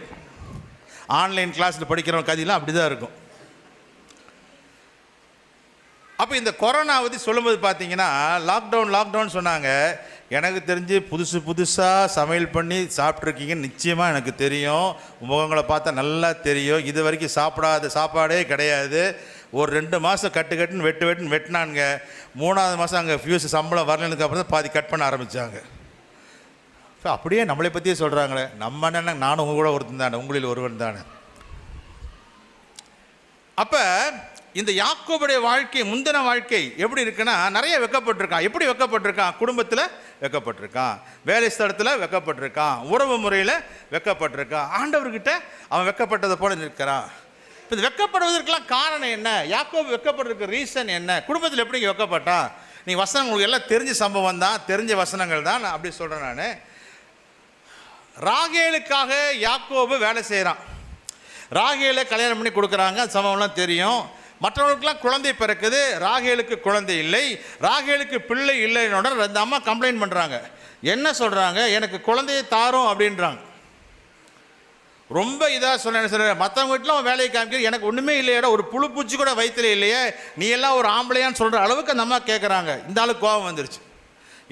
[SPEAKER 1] ஆன்லைன் கிளாஸில் படிக்கிறவங்க கதையெல்லாம் அப்படி தான் இருக்கும். அப்போ இந்த கொரோனா பற்றி சொல்லும்போது பார்த்தீங்கன்னா, லாக்டவுன் சொன்னாங்க. எனக்கு தெரிஞ்சு புதுசாக சமையல் பண்ணி சாப்பிட்ருக்கீங்கன்னு நிச்சயமாக எனக்கு தெரியும். முகங்களை பார்த்தா நல்லா தெரியும். இது வரைக்கும் சாப்பிடாத சாப்பாடே கிடையாது. ஒரு 2 மாதம் கட்டுன்னு வெட்டினானுங்க. 3ஆவது மாதம் அங்கே ஃபியூஸ் சம்பளம் வரலனுக்கு அப்புறம் தான் பாதி கட் பண்ண ஆரம்பித்தாங்க. ஸோ அப்படியே நம்மளை பற்றியே சொல்கிறாங்களே. நம்ம என்ன, நானும் உங்கள் கூட ஒருத்தன் தானே, உங்களில் ஒருவன் தானே. அப்போ இந்த யாக்கோபுடைய வாழ்க்கை, முந்தின வாழ்க்கை எப்படி இருக்குன்னா, நிறைய வெக்கப்பட்டிருக்கான். எப்படி வெக்கப்பட்டிருக்கான்? குடும்பத்தில் வெக்கப்பட்டிருக்கான், வேலை ஸ்தலத்தில் வெக்கப்பட்டிருக்கான், உறவு முறையில் வெக்கப்பட்டிருக்கான், ஆண்டவர்கிட்ட அவன் வெக்கப்பட்டதை போல நிற்கிறான். இப்போ இது வெக்கப்படுவதற்கெல்லாம் காரணம் என்ன? யாக்கோபு வெக்கப்படுறதுக்கு ரீசன் என்ன? குடும்பத்தில் எப்படி வெக்கப்பட்டான்? நீங்கள் வசனம் உங்களுக்கு எல்லாம் தெரிஞ்ச சம்பவம் தான், தெரிஞ்ச வசனங்கள் தான் நான் அப்படி சொல்கிறேன். நான் ராகேலுக்காக யாக்கோபு வேலை செய்கிறான். ராகேலை கல்யாணம் பண்ணி கொடுக்குறாங்க, சம்பவம்லாம் தெரியும். மற்றவர்களுக்கெல்லாம் குழந்தை பிறக்குது, ராகேலுக்கு குழந்தை இல்லை. ராகேலுக்கு பிள்ளை இல்லைன்னு அந்த அம்மா கம்ப்ளைண்ட் பண்ணுறாங்க. என்ன சொல்கிறாங்க? எனக்கு குழந்தையை தாரும் அப்படின்றாங்க. ரொம்ப இதாக சொல்ல மற்றவங்க வீட்டில் அவன் வேலையை காமிக்க, எனக்கு ஒன்றுமே இல்லையாடா, ஒரு புழு பூச்சி கூட வயிற்றுல இல்லையே, நீ எல்லாம் ஒரு ஆம்பளையான்னு சொல்கிற அளவுக்கு அந்த அம்மா கேட்குறாங்க. இந்த ஆளுக்கு கோபம் வந்துருச்சு.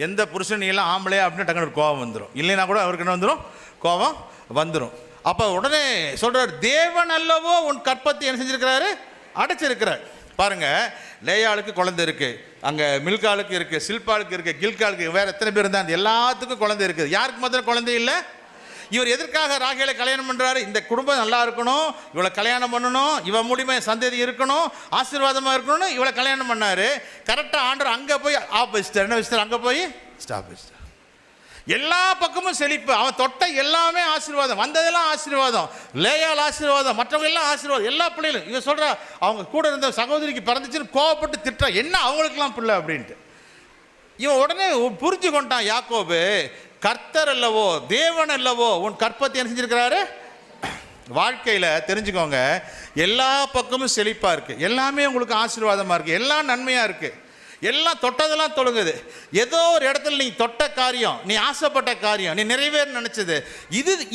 [SPEAKER 1] எந்த புருஷன் நீ எல்லாம் ஆம்பளையா அப்படின்னு டக்குனு கோபம் வந்துடும். இல்லைன்னா கூட அவருக்கு என்ன வந்துடும்? கோபம் வந்துடும். அப்போ உடனே சொல்கிறார், தேவன் அல்லவோ உன் கற்பத்தை என்ன செஞ்சுருக்கிறாரு? அடைச்சிருக்கிறார். பாருங்க, லேயாளுக்கு குழந்தை இருக்குது, அங்கே மில்காலுக்கு இருக்குது, சில்பாளுக்கு இருக்குது, கில்காலுக்கு, வேறு எத்தனை பேர் இருந்தால் எல்லாத்துக்கும் குழந்தை இருக்குது. யாருக்கு முதல்ல குழந்தை இல்லை? இவர் எதற்காக ராகேலை கல்யாணம் பண்ணுறாரு? இந்த குடும்பம் நல்லா இருக்கணும், இவளை கல்யாணம் பண்ணணும், இவன் மூலியமா சந்ததி இருக்கணும், ஆசீர்வாதமாக இருக்கணும்னு இவளை கல்யாணம் பண்ணார். கரெக்டாக ஆண்டவர் அங்கே போய் ஆப்போசிட் என்ன வச்சுட்டார்? அங்கே போய் ஸ்டாப் வச்சுட்டார். எல்லா பக்கமும் செழிப்பு, அவன் தொட்ட எல்லாமே ஆசீர்வாதம், வந்ததெல்லாம் ஆசீர்வாதம், லேயால் ஆசீர்வாதம், மற்றவங்க எல்லாம் ஆசீர்வாதம், எல்லா பிள்ளைகளும். இவன் சொல்கிறா அவங்க கூட இருந்த சகோதரிக்கு பிறந்துச்சுன்னு கோவப்பட்டு திட்டா, என்ன அவங்களுக்கெல்லாம் பிள்ளை அப்படின்ட்டு. இவன் உடனே புரிஞ்சு கொண்டான் யாக்கோபு, கர்த்தர் அல்லவோ தேவன் அல்லவோ உன் கற்பத்தை என்ன செஞ்சிருக்கிறாரு? வாழ்க்கையில் தெரிஞ்சுக்கோங்க, எல்லா பக்கமும் செழிப்பாக இருக்குது, எல்லாமே உங்களுக்கு ஆசீர்வாதமாக இருக்குது, எல்லாம் நன்மையாக இருக்குது, எல்லாம் தொட்டதெல்லாம் தொழுங்குது. ஏதோ ஒரு இடத்துல நீ தொட்ட காரியம், நீ ஆசைப்பட்ட காரியம், நீ நிறைவேற நினைச்சது,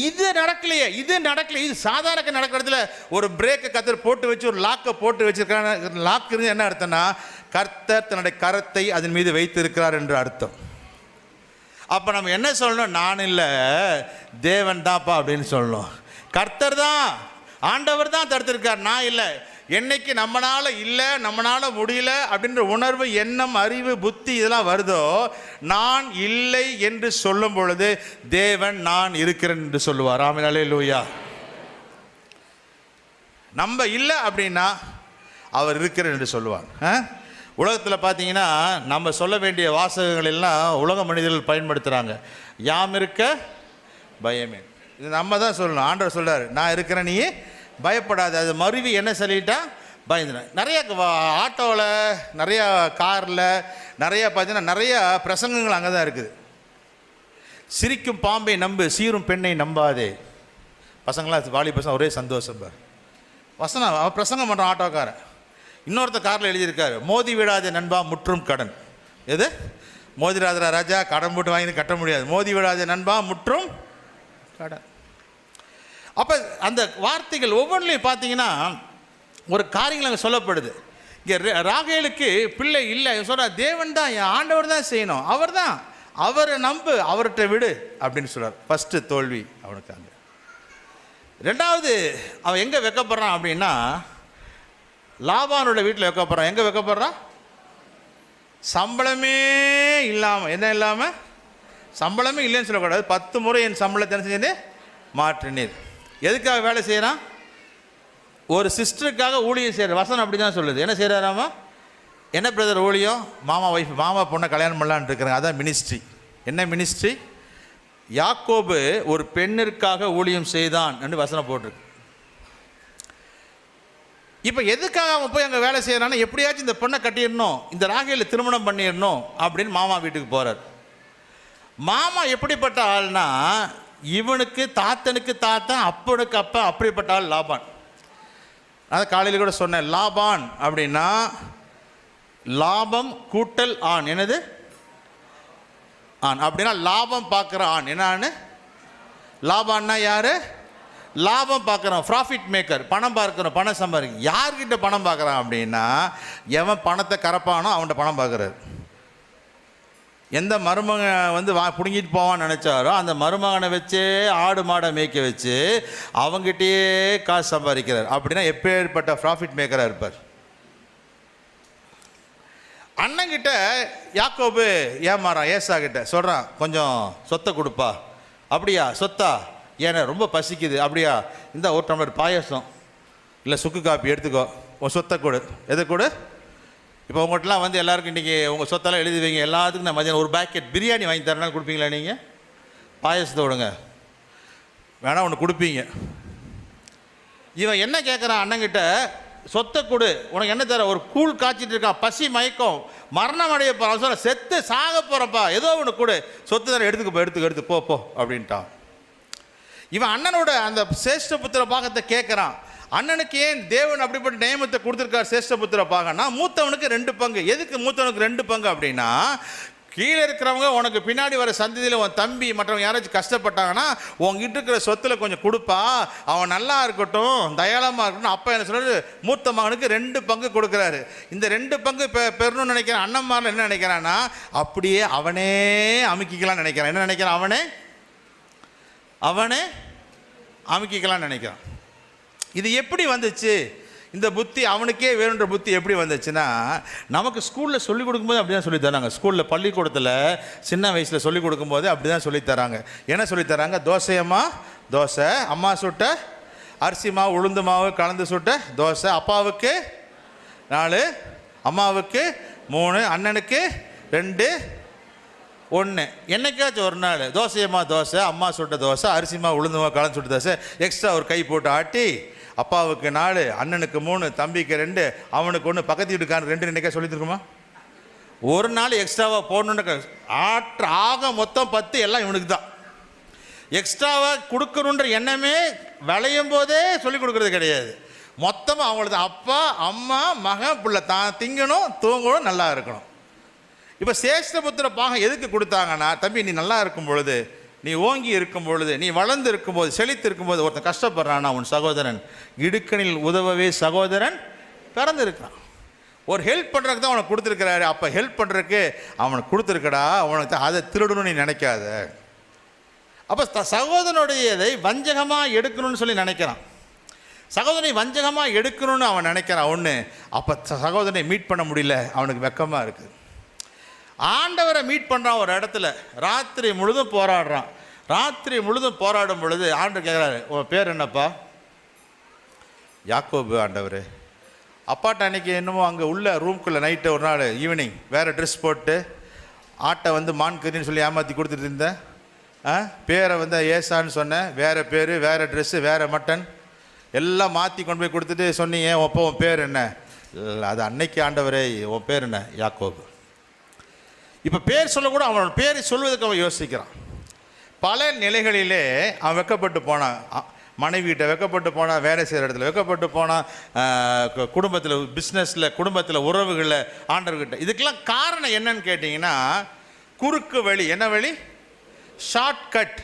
[SPEAKER 1] இது நடக்கலையே, இது சாதாரண நடக்கிற இடத்துல ஒரு பிரேக்கை கத்தர் போட்டு வச்சு ஒரு லாக்கை போட்டு வச்சிருக்காங்க. லாக் இருந்து என்ன அர்த்தம்னா, கர்த்தர் தன்னுடைய கரத்தை அதன் மீது வைத்திருக்கிறார் என்று அர்த்தம். அப்போ நம்ம என்ன சொல்லணும்? நான் இல்லை, தேவன் தான்ப்பா அப்படின்னு சொல்லணும். கர்த்தர் தான், ஆண்டவர் தான் தடுத்திருக்கார், நான் இல்லை. என்னைக்கு நம்மளால் இல்லை, நம்மளால் முடியல அப்படின்ற உணர்வு, எண்ணம், அறிவு, புத்தி இதெல்லாம் வருதோ, நான் இல்லை என்று சொல்லும் பொழுது தேவன் நான் இருக்கிறேன் என்று சொல்லுவார். ஆமென், அல்லேலூயா. நம்ம இல்லை அப்படின்னா அவர் இருக்கிறேன் என்று சொல்லுவார். உலகத்தில் பார்த்தீங்கன்னா நம்ம சொல்ல வேண்டிய வாசகங்கள் எல்லாம் உலக மனிதர்கள் பயன்படுத்துகிறாங்க. யாம் இருக்க பயமே, இது நம்ம தான் சொல்லணும். ஆண்டவர் சொல்கிறார், நான் இருக்கிறேன், நீ பயப்படாது. அது மருவி என்ன சொல்லிட்டா? பயந்துனேன். நிறைய ஆட்டோவில், நிறையா காரில், நிறையா பார்த்தீங்கன்னா நிறைய பிரசங்கங்கள் அங்கே தான் இருக்குது. சிரிக்கும் பாம்பை நம்பு, சீரும் பெண்ணை நம்பாதே. பசங்களாம் வாலி பசங்க ஒரே சந்தோஷம். வசனம் அவன் பிரசங்கம் பண்ணுறான் ஆட்டோக்காரன். இன்னொருத்த காரில் எழுதியிருக்காரு, மோதி விடாத நண்பா முற்றும் கடன். எது? மோதிராதரா ராஜா, கடன் போட்டு வாங்கி கட்ட முடியாது. மோதி விடாத நண்பா, முற்றும் கடன். அப்போ அந்த வார்த்தைகள் ஒவ்வொன்றிலையும் பார்த்தீங்கன்னா ஒரு காரியங்கள் அங்கே சொல்லப்படுது. இங்கே ராகேலுக்கு பிள்ளை இல்லை, சொல்கிறார் தேவன் தான், என் ஆண்டவர் தான் செய்யணும், அவர் தான், அவரை நம்பு, அவர்கிட்ட விடு அப்படின்னு சொல்கிறார். ஃபஸ்ட்டு தோல்வி அவனுக்கு அங்கே. ரெண்டாவது, அவன் எங்கே வைக்கப்படுறான் அப்படின்னா லாபானோட வீட்டில் வைக்கப்படுறான். எங்கே வைக்கப்படுறான்? சம்பளமே இல்லாமல். என்ன இல்லாமல்? சம்பளமே இல்லைன்னு சொல்லக்கூடாது. 10 முறை என் சம்பளத்தை என்ன செஞ்சு மாற்றினீர். எதுக்காக வேலை செய்கிறான்? ஒரு சிஸ்டருக்காக ஊழியம் செய்கிற வசனம் அப்படி தான் சொல்லுது. என்ன செய்கிறாராமா? என்ன பிரதர் ஊழியம்? மாமா ஒய்ஃப், மாமா பொண்ணை கல்யாணம் பண்ணலான்னு இருக்கிறாங்க, அதான் மினிஸ்ட்ரி. என்ன மினிஸ்ட்ரி? யாக்கோபு ஒரு பெண்ணிற்காக ஊழியம் செய்தான் என்று வசனம் போட்டிருக்கு. இப்போ எதுக்காக அவன் போய் அங்கே வேலை செய்கிறான்னா, எப்படியாச்சும் இந்த பொண்ணை கட்டிடணும், இந்த ராகேலை திருமணம் பண்ணிடணும் அப்படின்னு மாமா வீட்டுக்கு போகிறார். மாமா எப்படிப்பட்ட ஆள்னா, இவனுக்கு தாத்தனுக்கு தாத்தன், அப்பனுக்கு அப்பன், அப்படிப்பட்ட ஆள் லாபான். நான் காலையில் கூட சொன்னேன், லாபான் அப்படின்னா லாபம் கூட்டல் ஆண். என்னது? ஆண். அப்படின்னா லாபம் பார்க்குற ஆண். என்னான்னு? லாபான்னா யார்? லாபம் பார்க்குறோம், ப்ராஃபிட் மேக்கர், பணம் பார்க்குறோம், பணம் சம்பாதிக்கும். யார்கிட்ட பணம் பார்க்குறான் அப்படின்னா, எவன் பணத்தை கறப்பானோ அவன்கிட்ட பணம் பார்க்குறாரு. எந்த மருமகன் வந்து பிடுங்கிட்டு போவான்னு நினச்சாரோ அந்த மருமகனை வச்சே ஆடு மாடை மேய்க்க வச்சு அவங்ககிட்டயே காசு சம்பாதிக்கிறார். அப்படின்னா எப்பேற்பட்ட ப்ராஃபிட் மேக்கராக இருப்பார். அண்ணங்கிட்ட யாக்கோபு ஏமாறான், ஏசா கிட்ட சொல்கிறான், கொஞ்சம் சொத்தை கொடுப்பா. அப்படியா? சொத்தா? ஏன்னா ரொம்ப பசிக்குது. அப்படியா? இந்த ஒரு டம்ளர் பாயசம் இல்லை சுக்கு காப்பி எடுத்துக்கோ, உன் சொத்தை கொடு. எதை கொடு? இப்போ உங்கள்கிட்டலாம் வந்து எல்லாருக்கும் இன்றைக்கி உங்கள் சொத்தெல்லாம் எழுதி வைங்க, எல்லாத்துக்கும் நான் மதியானம் ஒரு பேக்கெட் பிரியாணி வாங்கி தரேன்னா கொடுப்பீங்களா? நீங்கள் பாயசத்தை விடுங்க, வேணா ஒன்று கொடுப்பீங்க. இவன் என்ன கேட்குறான் அண்ணங்கிட்ட? சொத்தை கொடு, உனக்கு என்ன தர? ஒரு கூழ் காய்ச்சிட்டு இருக்கான், பசி மயக்கம், மரணம் அடைய போகிறான், சொல்ல செத்து சாக போகிறப்பா, ஏதோ ஒன்று கொடு, சொத்து தர, எடுத்து போ போ அப்படின்ட்டான். இவன் அண்ணனோட அந்த சேஷ்ட புத்திர பாகத்தை கேட்குறான். அண்ணனுக்கு ஏன் தேவன் அப்படிப்பட்ட நியமத்தை கொடுத்துருக்கார் சேஷ்ட புத்திர பாகம்னா, மூத்தவனுக்கு 2 பங்கு. எதுக்கு மூத்தவனுக்கு 2 பங்கு அப்படின்னா, கீழே இருக்கிறவங்க உனக்கு பின்னாடி வர சந்ததியில் உன் தம்பி மற்றவங்க யாராச்சும் கஷ்டப்பட்டாங்கன்னா உங்ககிட்ட இருக்கிற சொத்தில் கொஞ்சம் கொடுப்பா, அவன் நல்லா இருக்கட்டும், தயாளமாக இருக்கட்டும். அப்போ என்ன சொல்கிறது, மூத்த மகனுக்கு 2 பங்கு கொடுக்குறாரு. இந்த 2 பங்கு பெறணும்னு நினைக்கிறான். அண்ணன்மாரில் என்ன நினைக்கிறான்னா, அப்படியே அவனே அமுக்கிக்கலாம்னு நினைக்கிறான். என்ன நினைக்கிறான்? அவனே அமுக்கிக்கலாம்னு நினைக்கிறான். இது எப்படி வந்துச்சு? இந்த புத்தி அவனுக்கே வேணுன்ற புத்தி எப்படி வந்துச்சுன்னா, நமக்கு ஸ்கூலில் சொல்லிக் கொடுக்கும்போது அப்படி தான் சொல்லித்தராங்க. ஸ்கூலில் பள்ளிக்கூடத்தில் சின்ன வயசில் சொல்லிக் கொடுக்கும்போது அப்படி தான் சொல்லித்தராங்க. என்ன சொல்லித்தராங்க? தோசையம்மா தோசை, அம்மா சுட்ட அரிசி மாவு உளுந்து மாவு கலந்து சுட்ட தோசை, அப்பாவுக்கு 4, அம்மாவுக்கு 3, அண்ணனுக்கு 2, 1. என்னைக்காச்சும் ஒரு நாள் தோசையம்மா தோசை, அம்மா சுட்ட தோசை, அரிசி மாவு உளுந்து மாவு கலந்து சுட்ட தோசை, எக்ஸ்ட்ரா ஒரு கை போட்டு ஆட்டி, அப்பாவுக்கு 4, அண்ணனுக்கு 3, தம்பிக்கு 2, அவனுக்கு 1, பக்கத்து வீட்டுக்காரன் 2 நினைக்க சொல்லியிருக்குமா? ஒரு நாள் எக்ஸ்ட்ராவாக போடணுன்னு ஆக மொத்தம் 10 எல்லாம் இவனுக்கு தான். எக்ஸ்ட்ராவாக கொடுக்கணுன்ற எண்ணமே விளையும் போதே சொல்லிக் கொடுக்கறது கிடையாது. மொத்தமாக அவங்களுக்கு அப்பா அம்மா மகன் பிள்ளை தான் திங்கணும், தூங்கணும், நல்லா இருக்கணும். இப்போ சேஷ்டபுத்திர பாகம் எதுக்கு கொடுத்தாங்கன்னா, தம்பி நீ நல்லா இருக்கும் பொழுது, நீ ஓங்கி இருக்கும் பொழுது, நீ வளர்ந்து இருக்கும்போது, செழித்து இருக்கும்போது ஒருத்தன் கஷ்டப்படுறான்னா உன் சகோதரன் இடுக்கணில் உதவவே சகோதரன் பிறந்திருக்கான். ஒரு ஹெல்ப் பண்ணுறதுக்கு தான் அவனுக்கு கொடுத்துருக்கிறாரு. அப்போ ஹெல்ப் பண்ணுறதுக்கு அவனுக்கு கொடுத்துருக்கடா, அவனுக்கு தான் அதை திருடணும்னு நீ நினைக்காத. அப்போ சகோதரனுடையதை வஞ்சகமாக எடுக்கணும்னு சொல்லி நினைக்கிறான். சகோதரனை வஞ்சகமாக எடுக்கணும்னு அவன் நினைக்கிறான் ஒன்று. அப்போ சகோதரனை மீட் பண்ண முடியல, அவனுக்கு வெக்கமாக இருக்குது. ஆண்டவரை மீட் பண்ணுறான் ஒரு இடத்துல, ராத்திரி முழுதும் போராடுறான். ராத்திரி முழுதும் போராடும் பொழுது ஆண்டவர் கேட்குறாரு, உன் பேர் என்னப்பா? யாக்கோபு ஆண்டவர். அப்பாட்ட அன்றைக்கி என்னமோ அங்கே உள்ள ரூம்குள்ளே நைட்டு ஒரு நாள் ஈவினிங் வேறு ட்ரெஸ் போட்டு ஆட்டை வந்து மான் கறின்னு சொல்லி ஏமாற்றி கொடுத்துட்டு இருந்தேன். பேரை வந்து ஏசான்னு சொன்னேன், வேறு பேர், வேறு ட்ரெஸ்ஸு, வேறு மட்டன் எல்லாம் மாற்றி கொண்டு போய் கொடுத்துட்டு சொன்னீங்க, அப்போ உன் பேர் என்ன? இல்லை, அது அன்னைக்கு ஆண்டவரே, உன் பேர் என்ன? யாக்கோபு. இப்போ பேர் சொல்லக்கூட அவனோட பேரை சொல்வதற்கு அவன் யோசிக்கிறான். பல நிலைகளிலே அவன் வெக்கப்பட்டு போனான். மனைவிகிட்ட வெக்கப்பட்டு போனால், வேலை செய்கிற இடத்துல வெக்கப்பட்டு போனால், குடும்பத்தில் பிஸ்னஸில், குடும்பத்தில் உறவுகளில், ஆண்டவர்கிட்ட. இதுக்கெல்லாம் காரணம் என்னன்னு கேட்டிங்கன்னா, குறுக்கு வழி. என்ன வழி? ஷார்ட்கட்.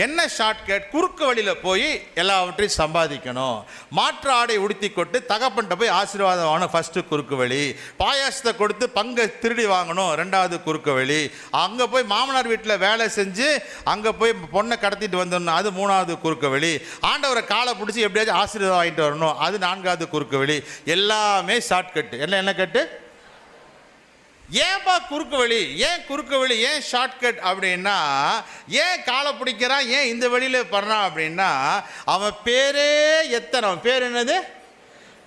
[SPEAKER 1] என்ன ஷார்ட்கட்? குறுக்கு வழியில் போய் எல்லாவற்றையும் சம்பாதிக்கணும். மாற்று ஆடை உடுத்தி கொண்டு தகப்பன்ட்ட போய் ஆசீர்வாதம் வாங்கணும், ஃபஸ்ட்டு குறுக்கு வழி. பாயாசத்தை கொடுத்து பங்கை திருடி வாங்கணும், ரெண்டாவது குறுக்கு வழி. அங்கே போய் மாமனார் வீட்டில் வேலை செஞ்சு அங்கே போய் பொண்ணை கடத்திட்டு வந்துடணும், அது மூணாவது குறுக்கு வழி. ஆண்டவரை காலை பிடிச்சி எப்படியாச்சும் ஆசீர்வாதம் வாங்கிட்டு வரணும், அது நான்காவது குறுக்கு வழி. எல்லாமே ஷார்ட்கட்டு. எல்லாம் என்ன கட்டு? ஏன்பா குறுக்கு வழி? ஏன் குறுக்கு வழி? ஏன் ஷார்ட்கட் அப்படின்னா, ஏன் காலை பிடிக்கிறான், ஏன் இந்த வழியில் பண்ணுறான் அப்படின்னா, அவன் பேரே எத்தன். அவன் பேர் என்னது?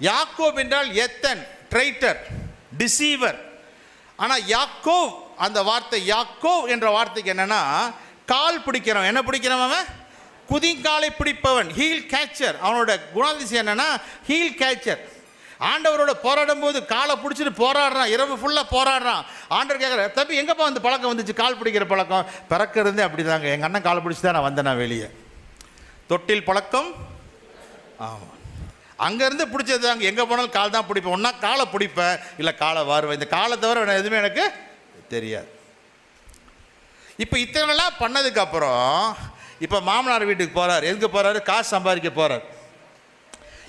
[SPEAKER 1] யாக்கோப் என்றால் எத்தன், ட்ரைட்டர், டிசீவர். ஆனால் யாக்கோவ், அந்த வார்த்தை யாக்கோவ் என்ற வார்த்தைக்கு என்னன்னா கால் பிடிக்கிறவன். என்ன பிடிக்கிறவன்? அவன் குதிங்காலை பிடிப்பவன், ஹீல் கேச்சர். அவனோட குணாதிசயம் என்னன்னா ஹீல் கேச்சர். ஆண்டவரோட போராடும் போது காலை பிடிச்சிட்டு போராடுறான், இரவு ஃபுல்லாக போராடுறான். ஆண்டவர் கேட்குற, தம்பி எங்கப்பா அந்த பழக்கம் வந்துச்சு, கால் பிடிக்கிற பழக்கம்? பிறக்கிறதே அப்படி தாங்க, எங்கள் அண்ணன் காலை பிடிச்சி தான் நான் வந்தேன் வெளியே. தொட்டில் பழக்கம். ஆமாம், அங்கேருந்து பிடிச்சது தாங்க. எங்கே போனாலும் கால் தான் பிடிப்பேன். ஒன்றா காலை பிடிப்பேன், இல்லை காலை வாருவேன். இந்த காலை தவிர எதுவுமே எனக்கு தெரியாது. இப்போ இத்தனைலாம் பண்ணதுக்கப்புறம் இப்போ மாமனார் வீட்டுக்கு போகிறார். எதுக்கு போகிறாரு? காசு சம்பாதிக்க போகிறார்.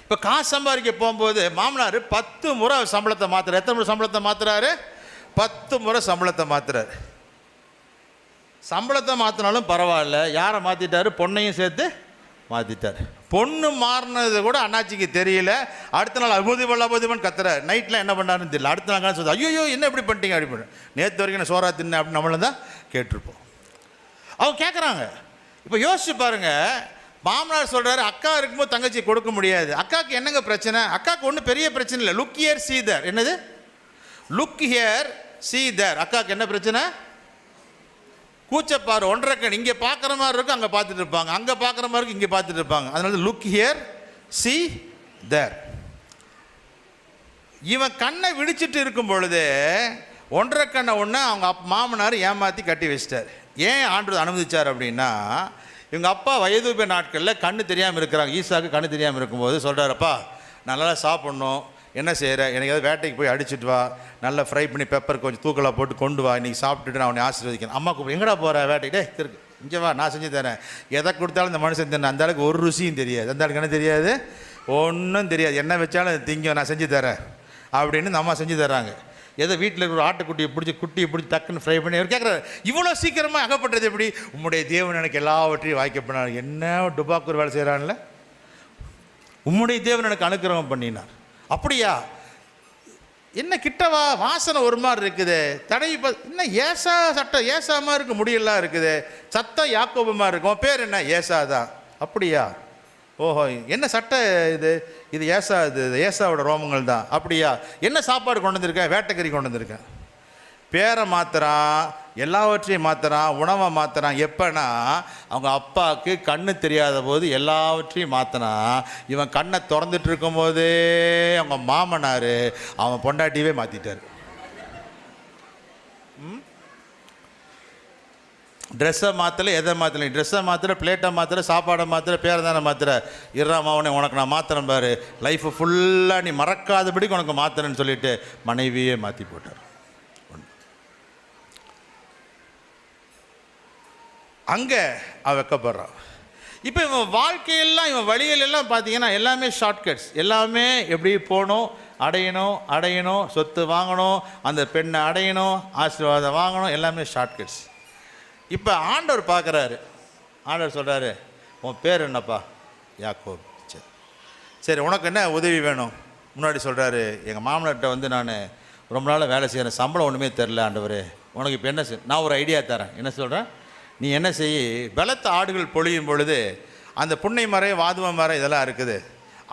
[SPEAKER 1] இப்போ காசு சம்பாதிக்க போகும்போது மாமனார் 10 முறை சம்பளத்தை மாற்றுறாரு. எத்தனை முறை சம்பளத்தை மாற்றுறாரு? 10 முறை சம்பளத்தை மாற்றுறாரு. சம்பளத்தை மாற்றினாலும் பரவாயில்ல, யாரை மாற்றிட்டாரு? பொண்ணையும் சேர்த்து மாற்றிட்டார். பொண்ணு மாறினது கூட அண்ணாச்சிக்கு தெரியல. அடுத்த நாள் அபூதிபன் கத்துறாரு. நைட்டில் என்ன பண்ணாருன்னு தெரியல. அடுத்த நாள் சொல்லுது, ஐயோ என்ன எப்படி பண்ணிட்டீங்க அப்படி பண்ண, நேற்று வரைக்கும் நான் சோறா தின்னேன் அப்படின்னு நம்மள தான் கேட்டிருப்போம். அவங்க கேட்குறாங்க. இப்போ யோசிச்சு பாருங்க, மாமனார் சொல்கிறாரு அக்கா இருக்கும்போது தங்கச்சி கொடுக்க முடியாது. அக்காவுக்கு என்னங்க பிரச்சனை? அக்காவுக்கு ஒன்றும் பெரிய பிரச்சனை இல்லை. லுக் ஹியர் சீ தேர். என்னது? லுக் ஹியர் சீ தேர். அக்காவுக்கு என்ன பிரச்சனை? கூச்சப்பாரு, 1.5 கண். இங்கே பார்க்குற மாதிரி இருக்கும், அங்கே பார்த்துட்டு இருப்பாங்க. அங்கே பார்க்குற மாதிரி இருக்கும், இங்கே பார்த்துட்டு இருப்பாங்க. அதனால லுக் ஹியர் சீ தேர். இவன் கண்ணை விழிச்சிட்டு இருக்கும் பொழுது 1.5 கண்ணை ஒன்று அவங்க மாமனார் ஏமாற்றி கட்டி வச்சிட்டார். ஏன் ஆண்டவர் அனுமதிச்சார் அப்படின்னா, இவங்க அப்பா வயதுப நாட்களில் கண்ணு தெரியாமல் இருக்கிறாங்க. ஈசாக்கு கண்ணு தெரியாமல் இருக்கும்போது சொல்கிறாரப்பா, நல்லா சாப்பிட்ணும், என்ன செய்கிற, எனக்கு ஏதாவது வேட்டைக்கு போய் அடிச்சுட்டு வா, நல்லா ஃப்ரை பண்ணி பெப்பர் கொஞ்சம் தூக்கலாக போட்டு கொண்டு வா, இன்றைக்கி சாப்பிட்டுட்டு நான் அவனை ஆசீர்வதிக்கிறேன். அம்மா கூப்பிட்டு, எங்கடா போகிற வேட்டைக்கு? இருக்கு, இங்கே வா, நான் செஞ்சு தரேன். எதை கொடுத்தாலும் இந்த மனுஷன் தின்ன. அந்த அளவுக்கு ஒரு ருசியும் தெரியாது. அந்த அளவுக்கு என்ன தெரியாது? ஒன்றும் தெரியாது. என்ன வச்சாலும் திங்க, நான் செஞ்சு தரேன் அப்படின்னு இந்த அம்மா செஞ்சு தர்றாங்க. ஏதோ வீட்டில் இருக்கிற ஆட்டுக்குட்டியை குட்டியை பிடிச்சி டக்குன்னு ஃப்ரை பண்ணி அவர் கேட்குறாரு, இவ்வளோ சீக்கிரமாக அகப்பட்டது எப்படி? உம்முடைய தேவன் எனக்கு எல்லாவற்றையும் வாய்க்கப்படினார். என்ன டுபாக்கூர் வேலை செய்கிறான்ல, உம்முடைய தேவன் எனக்கு அனுக்கிரகம் பண்ணினார். அப்படியா? என்ன கிட்டவா, வாசனை ஒரு மாதிரி இருக்குது, தடவி இன்னும் ஏசா சட்டம் ஏசா மாதிரி இருக்க முடியலாம் இருக்குது, சத்தம் யாக்கோபு மாதிரி இருக்கும், பேர் என்ன? ஏசா தான். அப்படியா? ஓஹோ, என்ன சட்டை இது ஏசா, இது ஏசாவோட ரோமங்கள் தான். அப்படியா? என்ன சாப்பாடு கொண்டு வந்திருக்கேன்? வேட்டைக்கறி கொண்டு வந்திருக்கேன். பேரை மாத்துறான், எல்லாவற்றையும் மாத்துறான், உணவை மாத்துறான். எப்போனா அவங்க அப்பாவுக்கு கண்ணு தெரியாத போது எல்லாவற்றையும் மாற்றினான். இவன் கண்ணை திறந்துட்டு இருக்கும் போதே அவங்க மாமனார் அவன் பொண்டாட்டியவே மாற்றிட்டார். ட்ரெஸ்ஸை மாற்றலை, எதை மாற்றலை? ட்ரெஸ்ஸை மாத்திர, பிளேட்டை மாத்திர, சாப்பாடை மாத்திர, பேரை தானே மாத்திர. இறாமாவனே உனக்கு நான் மாத்திரம் பாரு, லைஃப்பை ஃபுல்லாக நீ மறக்காதபடிக்கு உனக்கு மாத்திரன்னு சொல்லிட்டு மனைவியே மாற்றி போட்டார். அங்கே அவன் வெக்கப்படுறான். இப்போ இவன் வாழ்க்கையெல்லாம், இவன் வழிகளெல்லாம் பார்த்தீங்கன்னா எல்லாமே ஷார்ட்கட்ஸ். எல்லாமே எப்படி போகணும், அடையணும், சொத்து வாங்கணும், அந்த பெண்ணை அடையணும், ஆசீர்வாதம் வாங்கணும், எல்லாமே ஷார்ட்கட்ஸ். இப்போ ஆண்டவர் பார்க்குறாரு. ஆண்டவர் சொல்கிறாரு, உன் பேர் என்னப்பா? யாக்கோப். சரி, உனக்கு என்ன உதவி வேணும்? முன்னாடி சொல்கிறாரு, எங்கள் மாமனார்கிட்ட நான் ரொம்ப நாள் வேலை செய்கிறேன், சம்பளம் ஒன்றுமே தெரில ஆண்டவர், உனக்கு இப்போ என்ன செய், நான் ஒரு ஐடியா தரேன். என்ன சொல்கிறேன்? நீ என்ன செய், பலத்த ஆடுகள் பொழியும் பொழுது அந்த புன்னை மரம், வாதுவ மரம் இதெல்லாம் இருக்குது,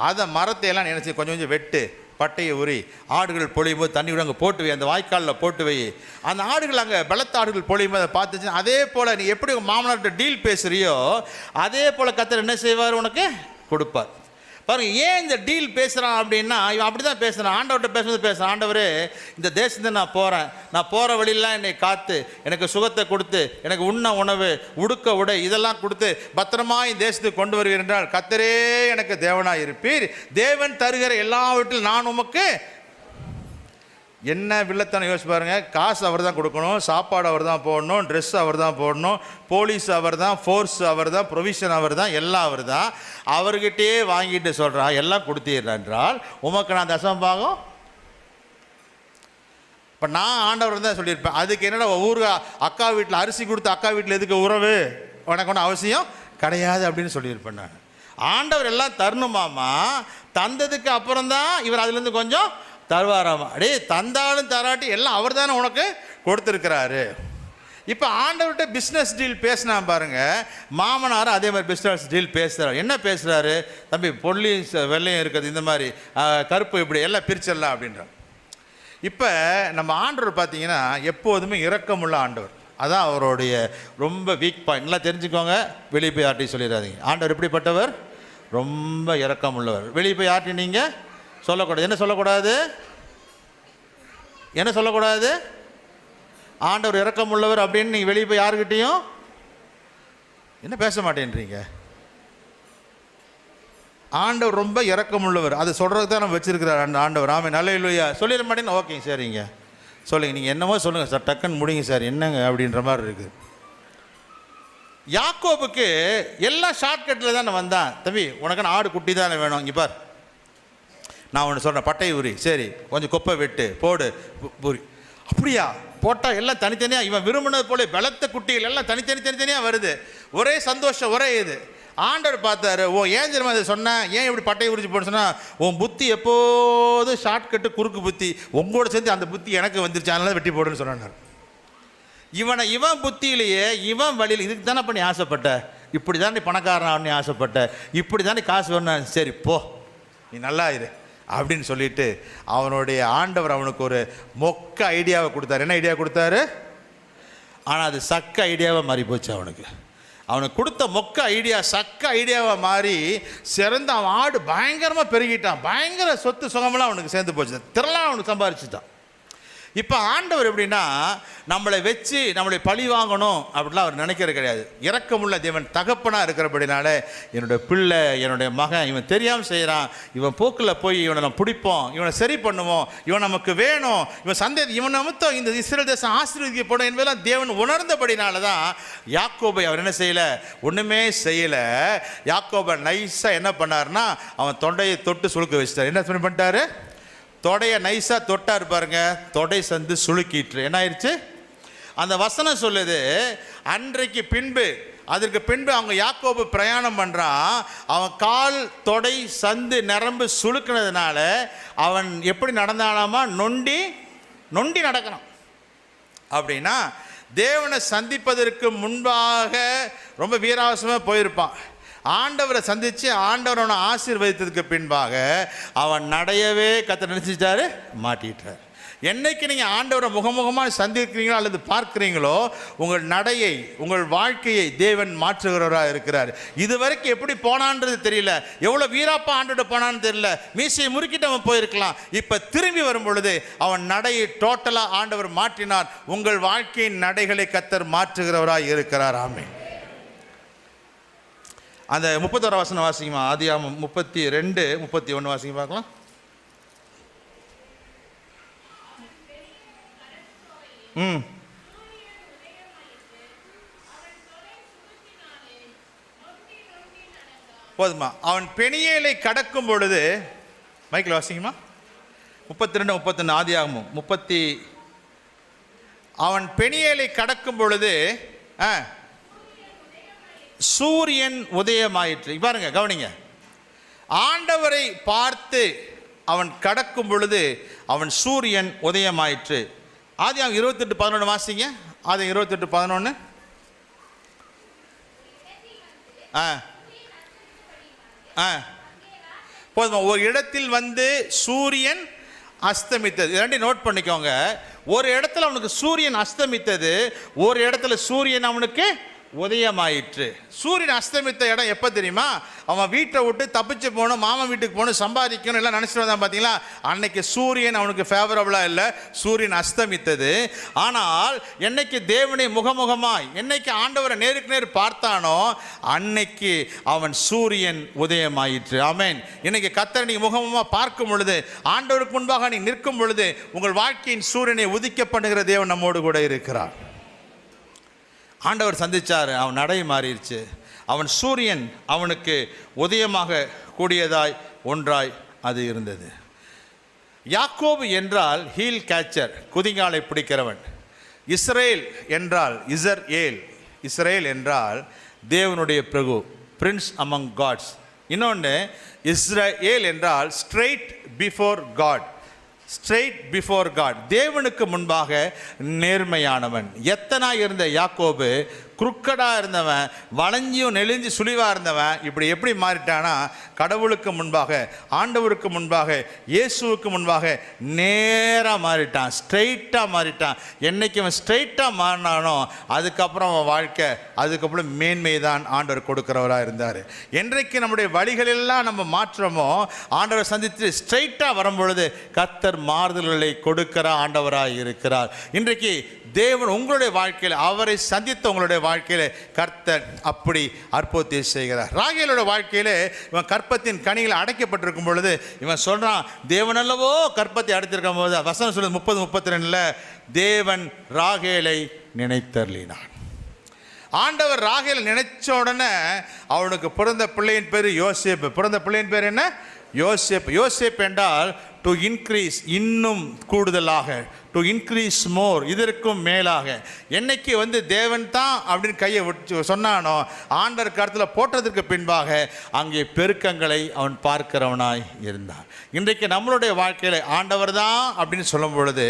[SPEAKER 1] அதை மரத்தையெல்லாம் நினச்சி கொஞ்சம் கொஞ்சம் வெட்டு, பட்டையை உரி, ஆடுகள் பொழியும் போது தண்ணி கூட அங்கே போட்டு வை, அந்த வாய்க்காலில் போட்டு வை. அந்த ஆடுகள் அங்கே பலத்த ஆடுகள் பொழியும் போது அதை பார்த்துச்சு. அதே போல் நீ எப்படி உங்கள் மாமனார்கிட்ட டீல் பேசுகிறியோ அதே போல் கர்த்தர் என்ன செய்வார்? உனக்கு கொடுப்பார். பாருங்க, ஏன் இந்த டீல் பேசுகிறான் அப்படின்னா, இவன் அப்படி தான் பேசுகிறான். ஆண்டவர்கிட்ட பேசுறது பேசுகிறான். ஆண்டவரே, இந்த தேசத்தை நான் போகிற வழியெல்லாம் என்னை காத்து, எனக்கு சுகத்தை கொடுத்து, எனக்கு உண்ண உணவு, உடுக்க உடை இதெல்லாம் கொடுத்து பத்திரமா இந்த தேசத்துக்கு கொண்டு வருவீர் என்றால் கர்த்தரே எனக்கு தேவனாக இருப்பீர். தேவன் தருகிற எல்லாவற்றிலும் நான் உமக்கு என்ன வில்லத்தான யோசிச்சு பாருங்க. காசு அவர் தான் கொடுக்கணும், சாப்பாடு அவர் தான் போடணும், ட்ரெஸ் அவர் தான் போடணும், போலீஸ் அவர் தான், ஃபோர்ஸ் அவர் தான், ப்ரொவிஷன் அவர் தான், எல்லாம் அவர் தான். அவர்கிட்டயே வாங்கிட்டு சொல்கிறான் எல்லாம் கொடுத்தீர்கள் என்றால் உமக்கு நான் தசம பாகம். இப்போ நான் ஆண்டவர் தான் சொல்லியிருப்பேன். அதுக்கு என்னடா ஊர் அக்கா வீட்டில் அரிசி கொடுத்து அக்கா வீட்டில் எதுக்கு உறவு, உனக்கு ஒன்றும் அவசியம் கிடையாது அப்படின்னு சொல்லியிருப்பேன் நான். ஆண்டவர் எல்லாம் தரணுமாமா, தந்ததுக்கு அப்புறம் தான் இவர் அதுலேருந்து கொஞ்சம் தருவாராமா. அடே, தந்தாலும் தராட்டி எல்லாம் அவர் தானே உனக்கு கொடுத்துருக்கிறாரு. இப்போ ஆண்டவர்கிட்ட பிஸ்னஸ் டீல் பேசினா பாருங்க, மாமனாரும் அதே மாதிரி பிஸ்னஸ் டீல் பேசுகிறார். என்ன பேசுகிறாரு? தம்பி, பொல்லியும் வெள்ளையும் இருக்குது, இந்த மாதிரி கருப்பு இப்படி எல்லாம் பிரிச்சிடலாம் அப்படின்றார். இப்போ நம்ம ஆண்டவர் பார்த்தீங்கன்னா எப்போதுமே இரக்கமுள்ள ஆண்டவர். அதான் அவருடைய ரொம்ப வீக் பாயிண்ட். எல்லாம் தெரிஞ்சுக்கோங்க, வெளியே போய் யார்ட்டையும் சொல்லிடாதீங்க. ஆண்டவர் எப்படிப்பட்டவர்? ரொம்ப இரக்கமுள்ளவர். வெளியே போய் யார்ட்டையும் நீங்கள் சொல்லக்கூடாது. என்ன சொல்லக்கூடாது? என்ன சொல்லக்கூடாது? ஆண்டவர் இரக்கமுள்ளவர் அப்படின்னு நீங்கள் வெளியே போய் யாருக்கிட்டையும் என்ன பேச மாட்டேன்றீங்க? ஆண்டவர் ரொம்ப இரக்கமுள்ளவர், அது சொல்கிறதுக்கு தான் நம்ம வச்சிருக்கிறார் அந்த ஆண்டவர். ஆமென், அல்லேலூயா. சொல்லிட மாட்டேன்னு ஓகேங்க, சரிங்க சொல்லுங்கள், நீங்கள் என்னமோ சொல்லுங்கள் சார், டக்குன்னு முடிங்க சார், என்னங்க அப்படின்ற மாதிரி இருக்குது. யாக்கோபுக்கு எல்லாம் ஷார்ட்கட்டில் தானே வந்தான். தம்பி, உனக்கு ஆடு குட்டி தானே வேணும், இங்கே பார் நான் ஒன்று சொல்கிறேன், பட்டை உரி, சரி கொஞ்சம் கொப்பை வெட்டு போடு பூரி. அப்படியா போட்டால் எல்லாம் தனித்தனியாக இவன் விரும்பினது போல பலத்த குட்டிகள் எல்லாம் தனித்தனியாக வருது. ஒரே சந்தோஷம், ஒரே இது. ஆண்டவர் பார்த்தாரு, ஓ ஏன் தெரியுமா இதை சொன்னேன், ஏன் இப்படி பட்டையை உரிச்சு போட்டு சொன்னால், உன் புத்தி எப்போதும் ஷார்ட்கட்டு குறுக்கு புத்தி, உங்களோட சேர்ந்து அந்த புத்தி எனக்கு வந்துருச்சு, அதனால வெட்டி போடுன்னு சொன்னார். இவன் புத்தியிலேயே இவன் வழியில் இதுக்கு தானே பண்ணி ஆசைப்பட்ட, இப்படி தானே பணக்காரன் ஆகணும்னு ஆசைப்பட்ட, இப்படி தானே காசு வேணும், சரி போ நீ நல்லா இரு அப்படின்னு சொல்லிட்டு அவனுடைய ஆண்டவர் அவனுக்கு ஒரு மொக்க ஐடியாவை கொடுத்தாரு. என்ன ஐடியா கொடுத்தாரு? ஆனால் அது சக்க ஐடியாவாக மாறி போச்சு. அவனுக்கு கொடுத்த மொக்க ஐடியா சக்க ஐடியாவாக மாறி சிறந்து அவன் ஆடு பயங்கரமாக பெருகிட்டான். பயங்கர சொத்து சுகமெல்லாம் அவனுக்கு சேர்ந்து போச்சு, திரளாக அவனுக்கு சம்பாரிச்சுட்டான். இப்போ ஆண்டவர் எப்படின்னா, நம்மளை வச்சு நம்மளை பழி வாங்கணும் அப்படிலாம் அவர் நினைக்கிறது கிடையாது. இரக்கமுள்ள தேவன் தகப்பனாக இருக்கிறபடினால, என்னுடைய பிள்ளை, என்னுடைய மகன், இவன் தெரியாமல் செய்கிறான், இவன் போக்கில் போய் இவனை நம்ம பிடிப்போம், இவனை சரி பண்ணுவோம், இவன் நமக்கு வேணும், இவன் சந்தேகம், இவன் நிமித்தம் இந்த இஸ்ரேல் தேசம் ஆசீர்வதிக்கப்படும் என்பதெல்லாம் தேவன் உணர்ந்தபடினால தான் யாக்கோபை அவர் என்ன செய்யலை, ஒன்றுமே செய்யலை. யாக்கோபை நைஸாக என்ன பண்ணார்னா, அவன் தொண்டையை தொட்டு சுழுக்க வச்சிட்டார். என்ன பண்ணிட்டாரு? தொடையை நைஸாக தொட்டார் பாருங்க, தொடை சந்து சுளுக்கிட்டு என்ன ஆயிடுச்சு? அந்த வசனம் சொல்லுது, அன்றைக்கு பின்பு, அதற்கு பின்பு அவங்க யாக்கோபு பிரயாணம் பண்ணுறான். அவன் கால் தொடை சந்து நரம்பு சுளுக்கினதுனால அவன் எப்படி நடந்தானாமா, நொண்டி நடக்கணும். அப்படின்னா தேவனை சந்திப்பதற்கு முன்பாக ரொம்ப வீராவசமாக போயிருப்பான். ஆண்டவரை சந்தித்து ஆண்டவர் அவனை ஆசீர்வதித்ததுக்கு பின்பாக அவன் நடையவே கத்த நினைச்சிட்டாரு, மாட்டிட்டார். என்னைக்கு நீங்கள் ஆண்டவரை முகமுகமாக சந்திக்கிறீங்களோ அல்லது பார்க்குறீங்களோ, உங்கள் நடையை, உங்கள் வாழ்க்கையை தேவன் மாற்றுகிறவராக இருக்கிறார். இது வரைக்கும் எப்படி போனான்றது தெரியல, எவ்வளோ வீராப்பா ஆண்டோட போனான்னு தெரியல, மீசையை முறுக்கிட்டு அவன் போயிருக்கலாம். இப்போ திரும்பி வரும் பொழுது அவன் நடையை டோட்டலாக ஆண்டவர் மாற்றினார். உங்கள் வாழ்க்கையின் நடைகளை கத்தர் மாற்றுகிறவராக இருக்கிறார். ஆமென். அந்த 31 வசனம் வாசிக்குமா? ஆதியாகமம் 32, 31 வாசிக்க பார்க்கலாம். போதுமா? அவன் பெனியேலை கடக்கும் பொழுது, மைக்கில் வாசிக்குமா? 32, 31 ஆதியாகமம் 30. அவன் பெனியேலை கடக்கும் பொழுது சூரியன் உதயமாயிற்று. பாருங்க, கவனிங்க, ஆண்டவரை பார்த்து அவன் கடக்கும் பொழுது அவன் சூரியன் உதயமாயிற்று. ஆதியாகமம் 28:11 வாசிங்க. ஆதியாகமம் 28:11. போதுமா? ஒரு இடத்தில் வந்து சூரியன் அஸ்தமித்தது. இரண்டையும் நோட் பண்ணிக்கோங்க. ஒரு இடத்துல அவனுக்கு சூரியன் அஸ்தமித்தது, ஒரு இடத்துல சூரியன் அவனுக்கு உதயமாயிற்று. சூரியன் அஸ்தமித்த இடம் எப்போ தெரியுமா? அவன் வீட்டை விட்டு தப்பிச்சு போகணும், மாமன் வீட்டுக்கு போகணும், சம்பாதிக்கணும் எல்லாம் நினச்சிட்டு வந்தான். பார்த்தீங்களா, அன்னைக்கு சூரியன் அவனுக்கு ஃபேவரபுளாக இல்லை, சூரியன் அஸ்தமித்தது. ஆனால் என்னைக்கு தேவனை முகமுகமாய், என்னைக்கு ஆண்டவரை நேருக்கு நேர் பார்த்தானோ அன்னைக்கு அவன் சூரியன் உதயமாயிற்று. ஆமென். இன்னைக்கு கர்த்தரை நீங்கள் முகமுகமாக பார்க்கும் பொழுது, ஆண்டவருக்கு முன்பாக நீ நிற்கும் பொழுது, உங்கள் வாழ்க்கையின் சூரியனை உதிக்கப்படுகிற தேவன் நம்மோடு கூட இருக்கிறார். ஆண்டவர் சந்திச்சார், அவன் நடை மாறிடுச்சு. அவன் சூரியன் அவனுக்கு உதயமாக கூடியதாய் ஒன்றாய் அது இருந்தது. யாக்கோபு என்றால் ஹீல் கேச்சர், குதிங்காலை பிடிக்கிறவன். இஸ்ரேல் என்றால் இஸ்ரேல் என்றால் தேவனுடைய பிரபு, பிரின்ஸ் அமங் காட்ஸ். இன்னொன்று இஸ்ரேல் என்றால் straight before God, straight before God, தேவனுக்கு முன்பாக நேர்மையானவன். எத்தனாக இருந்த யாக்கோபு குறுக்கடாக இருந்தவன், வளைஞ்சியும் நெளிஞ்சு சுழிவாக இருந்தவன், இப்படி எப்படி மாறிட்டானா, கடவுளுக்கு முன்பாக, ஆண்டவருக்கு முன்பாக, இயேசுவுக்கு முன்பாக நேராக மாறிட்டான், ஸ்ட்ரெயிட்டாக மாறிட்டான். என்னைக்கு அவன் ஸ்ட்ரெயிட்டாக மாறினானோ அதுக்கப்புறம் அவன் வாழ்க்கை, அதுக்கப்புறம் மேன்மை தான் ஆண்டவர் கொடுக்கிறவராக இருந்தார். என்றைக்கு நம்முடைய வழிகளெல்லாம் நம்ம மாற்றமோ, ஆண்டவர் சந்தித்து ஸ்ட்ரெயிட்டாக வரும்பொழுது கர்த்தர் மாறுதல்களை கொடுக்கிற ஆண்டவராக இருக்கிறார். இன்றைக்கு தேவன் உங்களுடைய வாழ்க்கையில், அவரை சந்தித்த உங்களுடைய வாழ்க்கையில் கர்த்தர் அப்படி அற்புதத்தை செய்கிறார். ராகேலோட வாழ்க்கையில் இவன் கற்பத்தின் கனிகள் அடைக்கப்பட்டிருக்கும் பொழுது இவன் சொல்கிறான், தேவன் அல்லவோ கற்பத்தை அடைத்திருக்கும் போது, வசனம் சொல்லுது 30:32, தேவன் ராகேலை நினைத்தருளினான். ஆண்டவர் ராகேலை நினைச்ச உடனே அவனுக்கு பிறந்த பிள்ளையின் பேர் யோசேப்பு. பிறந்த பிள்ளையின் பேர் என்ன? யோசேப்பு. யோசேப்பு என்றால் டு இன்க்ரீஸ், இன்னும் கூடுதலாக, டு இன்க்ரீஸ் மோர், இதற்கும் மேலாக. என்னைக்கு தேவன் தான் அப்படின்னு கையை சொன்னானோ, ஆண்டவர் கருத்தில் போட்டதற்கு பின்பாக அங்கே பெருக்கங்களை அவன் பார்க்கிறவனாய் இருந்தான். இன்றைக்கு நம்மளுடைய வாழ்க்கையில் ஆண்டவர் தான் அப்படின்னு சொல்லும் பொழுது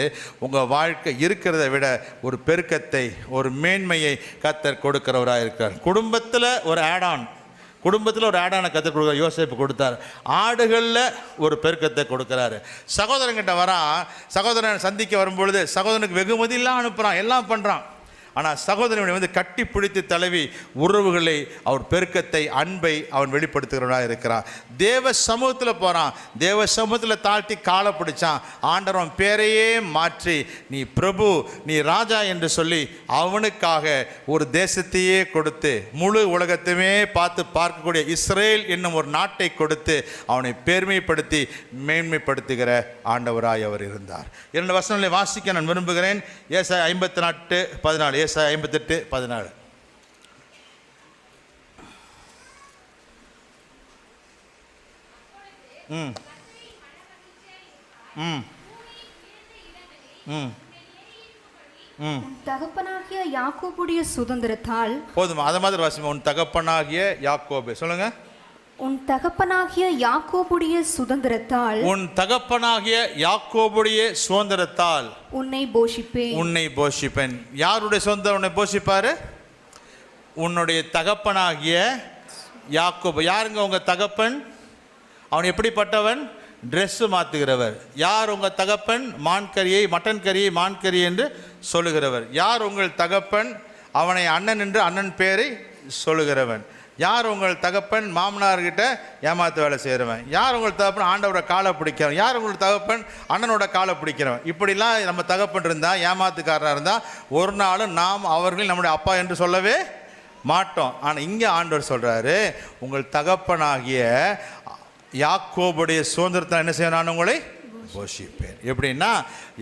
[SPEAKER 1] உங்கள் வாழ்க்கை இருக்கிறத விட ஒரு பெருக்கத்தை, ஒரு மேன்மையை கர்த்தர் கொடுக்கிறவராக இருக்கிறார். குடும்பத்தில் ஒரு ஆடான கற்றுக் கொடுக்குறார். யோசேப்பு கொடுத்தார். ஆடுகளில் ஒரு பெருக்கத்தை கொடுக்குறாரு. சகோதரங்கிட்ட சகோதரன் சந்திக்க வரும்பொழுது சகோதரனுக்கு வெகுமதியெல்லாம் அனுப்புகிறான், எல்லாம் பண்ணுறான். ஆனால் சகோதரனை கட்டி பிடித்து தழுவி உறவுகளை, அவர் பெருக்கத்தை, அன்பை அவன் வெளிப்படுத்துகிறவனாக இருக்கிறான். தேவ சமூகத்தில் போகிறான், தேவ சமூகத்தில் தாழ்த்தி காலை பிடிச்சான். ஆண்டவன் பேரையே மாற்றி நீ பிரபு, நீ ராஜா என்று சொல்லி அவனுக்காக ஒரு தேசத்தையே கொடுத்து, முழு உலகத்தையுமே பார்க்கக்கூடிய இஸ்ரேல் என்னும் ஒரு நாட்டை கொடுத்து அவனை பெருமைப்படுத்தி மேன்மைப்படுத்துகிற ஆண்டவராய் அவர் இருந்தார். 2 வசனங்களை வாசிக்க நான் விரும்புகிறேன். ஏசாயா 58:14. ஏசாயா 58:14.
[SPEAKER 2] தகப்பனாகிய யாக்கோபுடைய சுதந்திரத்தால்.
[SPEAKER 1] போதுமா? அத மாதிரி வாசிமா. உன் தகப்பனாகிய யாக்கோபு. சொல்லுங்க.
[SPEAKER 2] உன் தகப்பனாகிய யாக்கோபுடைய சுதந்திரத்தால்,
[SPEAKER 1] உன் தகப்பனாகிய யாக்கோபுடைய சுதந்திரத்தால்
[SPEAKER 2] உன்னை போஷிப்பேன். யாருடைய சுதந்திரம் உன்னை போஷிப்பாரு? உன்னுடைய தகப்பனாகிய யாக்கோபு. யாருங்க உங்க தகப்பன்? அவன் எப்படிப்பட்டவன்? ட்ரெஸ்ஸு மாற்றுகிறவர். யார் உங்கள் தகப்பன்? மட்டன் கறியை மான் கறி என்று சொல்லுகிறவர். யார் உங்கள் தகப்பன்? அவனை அண்ணன் என்று அண்ணன் பேரை சொல்லுகிறவன். யார் உங்கள் தகப்பன்? மாமனார்கிட்ட ஏமாத்து வேலை செய்கிறவன். யார் உங்கள் தகப்பன்? ஆண்டவரோட காலை பிடிக்கிறவன். யார் உங்கள் தகப்பன்? அண்ணனோட காலை பிடிக்கிறவன். இப்படிலாம் நம்ம தகப்பன் இருந்தால், ஏமாத்துக்காரராக இருந்தால், ஒரு நாளும் நாம் அவர்கள் நம்முடைய அப்பா என்று சொல்லவே மாட்டோம். ஆனால் இங்கே ஆண்டவர் சொல்கிறாரு, உங்கள் தகப்பனாகிய யாக்கோபுடைய சுதந்திரத்தை என்ன செய்ய நான் உங்களை போஷிப்பேன். எப்படின்னா,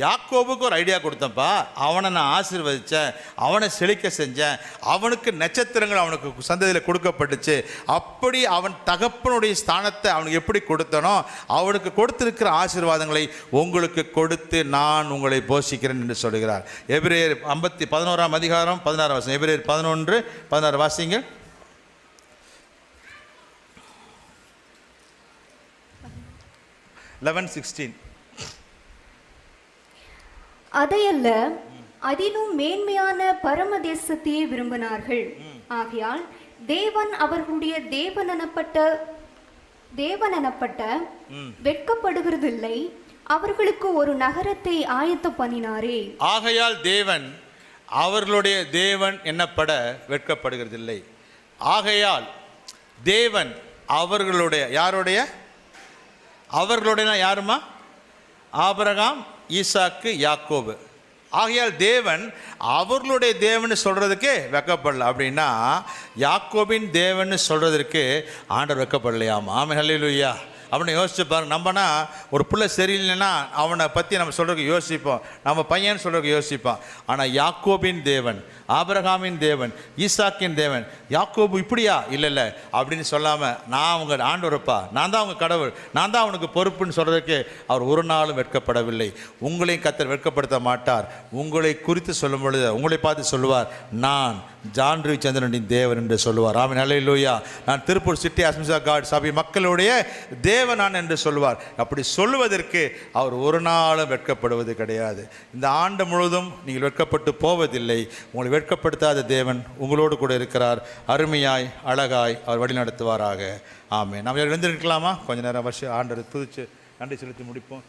[SPEAKER 2] யாக்கோபுக்கு ஒரு ஐடியா கொடுத்தப்பா, அவனை நான் ஆசீர்வதித்தேன், அவனை செழிக்க செஞ்சேன், அவனுக்கு நட்சத்திரங்கள் அவனுக்கு சந்ததியில் கொடுக்கப்பட்டுச்சு. அப்படி அவன் தகப்பனுடைய ஸ்தானத்தை அவனுக்கு எப்படி கொடுத்தனோ, அவனுக்கு கொடுத்திருக்கிற ஆசீர்வாதங்களை உங்களுக்கு கொடுத்து நான் உங்களை போஷிக்கிறேன் என்று சொல்கிறார். எபிரேயர் 11:16. எபிரேயர் 11:16 வாசிங்க. 11:16. அதையல்ல, அதிலும் மேன்மையான பரமதேசத்தையே விரும்பினார்கள். ஆகையால் தேவன் அவர்களுடைய தேவனெனப்பட்ட வெட்கப்படுகிறதில்லை, அவர்களுக்கு ஒரு நகரத்தை ஆயத்தம் பண்ணினாரே.
[SPEAKER 1] ஆகையால் தேவன்
[SPEAKER 2] அவர்களுடைய தேவன் என்னப்பட வெட்கப்படுகிறதில்லை. ஆகையால் தேவன் அவர்களுடைய யாருடைய அவர்களுடைய யாருமா? ஆபிரகாம், ஈசாக்கு, யாக்கோபு. ஆகையால் தேவன் அவர்களுடைய தேவன் சொல்கிறதுக்கு வெக்கப்படல. அப்படின்னா யாக்கோபின் தேவன் சொல்கிறதுக்கு ஆண்டவர் வெக்கப்படலையாம். ஆமென், ஹல்லேலூயா. அப்படின்னு யோசிச்சு பாருங்க. நம்மனா ஒரு பிள்ளை சரியில்லைன்னா அவனை பற்றி நம்ம சொல்கிறதுக்கு யோசிப்போம், நம்ம பையன் சொல்கிறதுக்கு யோசிப்போம். ஆனால் யாக்கோபின் தேவன், ஆபிரகாமின் தேவன், ஈசாக்கின் தேவன், யாக்கோபு இப்படியா? இல்லை அப்படின்னு சொல்லாமல், நான் அவங்க ஆண்டவரப்பா, நான் தான் அவங்க கடவுள், நான் தான் அவனுக்கு பொறுப்புன்னு சொல்கிறதுக்கு அவர் ஒரு நாளும் வெட்கப்படவில்லை. உங்களையும் கர்த்தர் வெட்கப்படுத்த மாட்டார். உங்களை குறித்து சொல்லும் பொழுது உங்களை பார்த்து சொல்லுவார், நான் ஜான் ரவிச்சந்திரனின் தேவன் என்று சொல்லுவார். ஆமென், ஹல்லேலூயா. நான் Tiruppur city assembly of God சபை மக்களுடைய தேவன் நான் என்று சொல்லுவார். அப்படி சொல்லுவதற்கு அவர் ஒரு நாளும் வெட்கப்படுவது கிடையாது. இந்த ஆண்டு முழுவதும் நீங்கள் வெட்கப்பட்டு போவதில்லை. உங்களை வெட்கப்படுத்தாத தேவன் உங்களோடு கூட இருக்கிறார். அருமையாய் அழகாய் அவர் வழி நடத்துவாராக. ஆமென். நாம் எழுந்திருக்கலாமா? கொஞ்ச நேரம் வருஷம் ஆண்டரை துதிச்சு நன்றி செலுத்தி முடிப்போம்.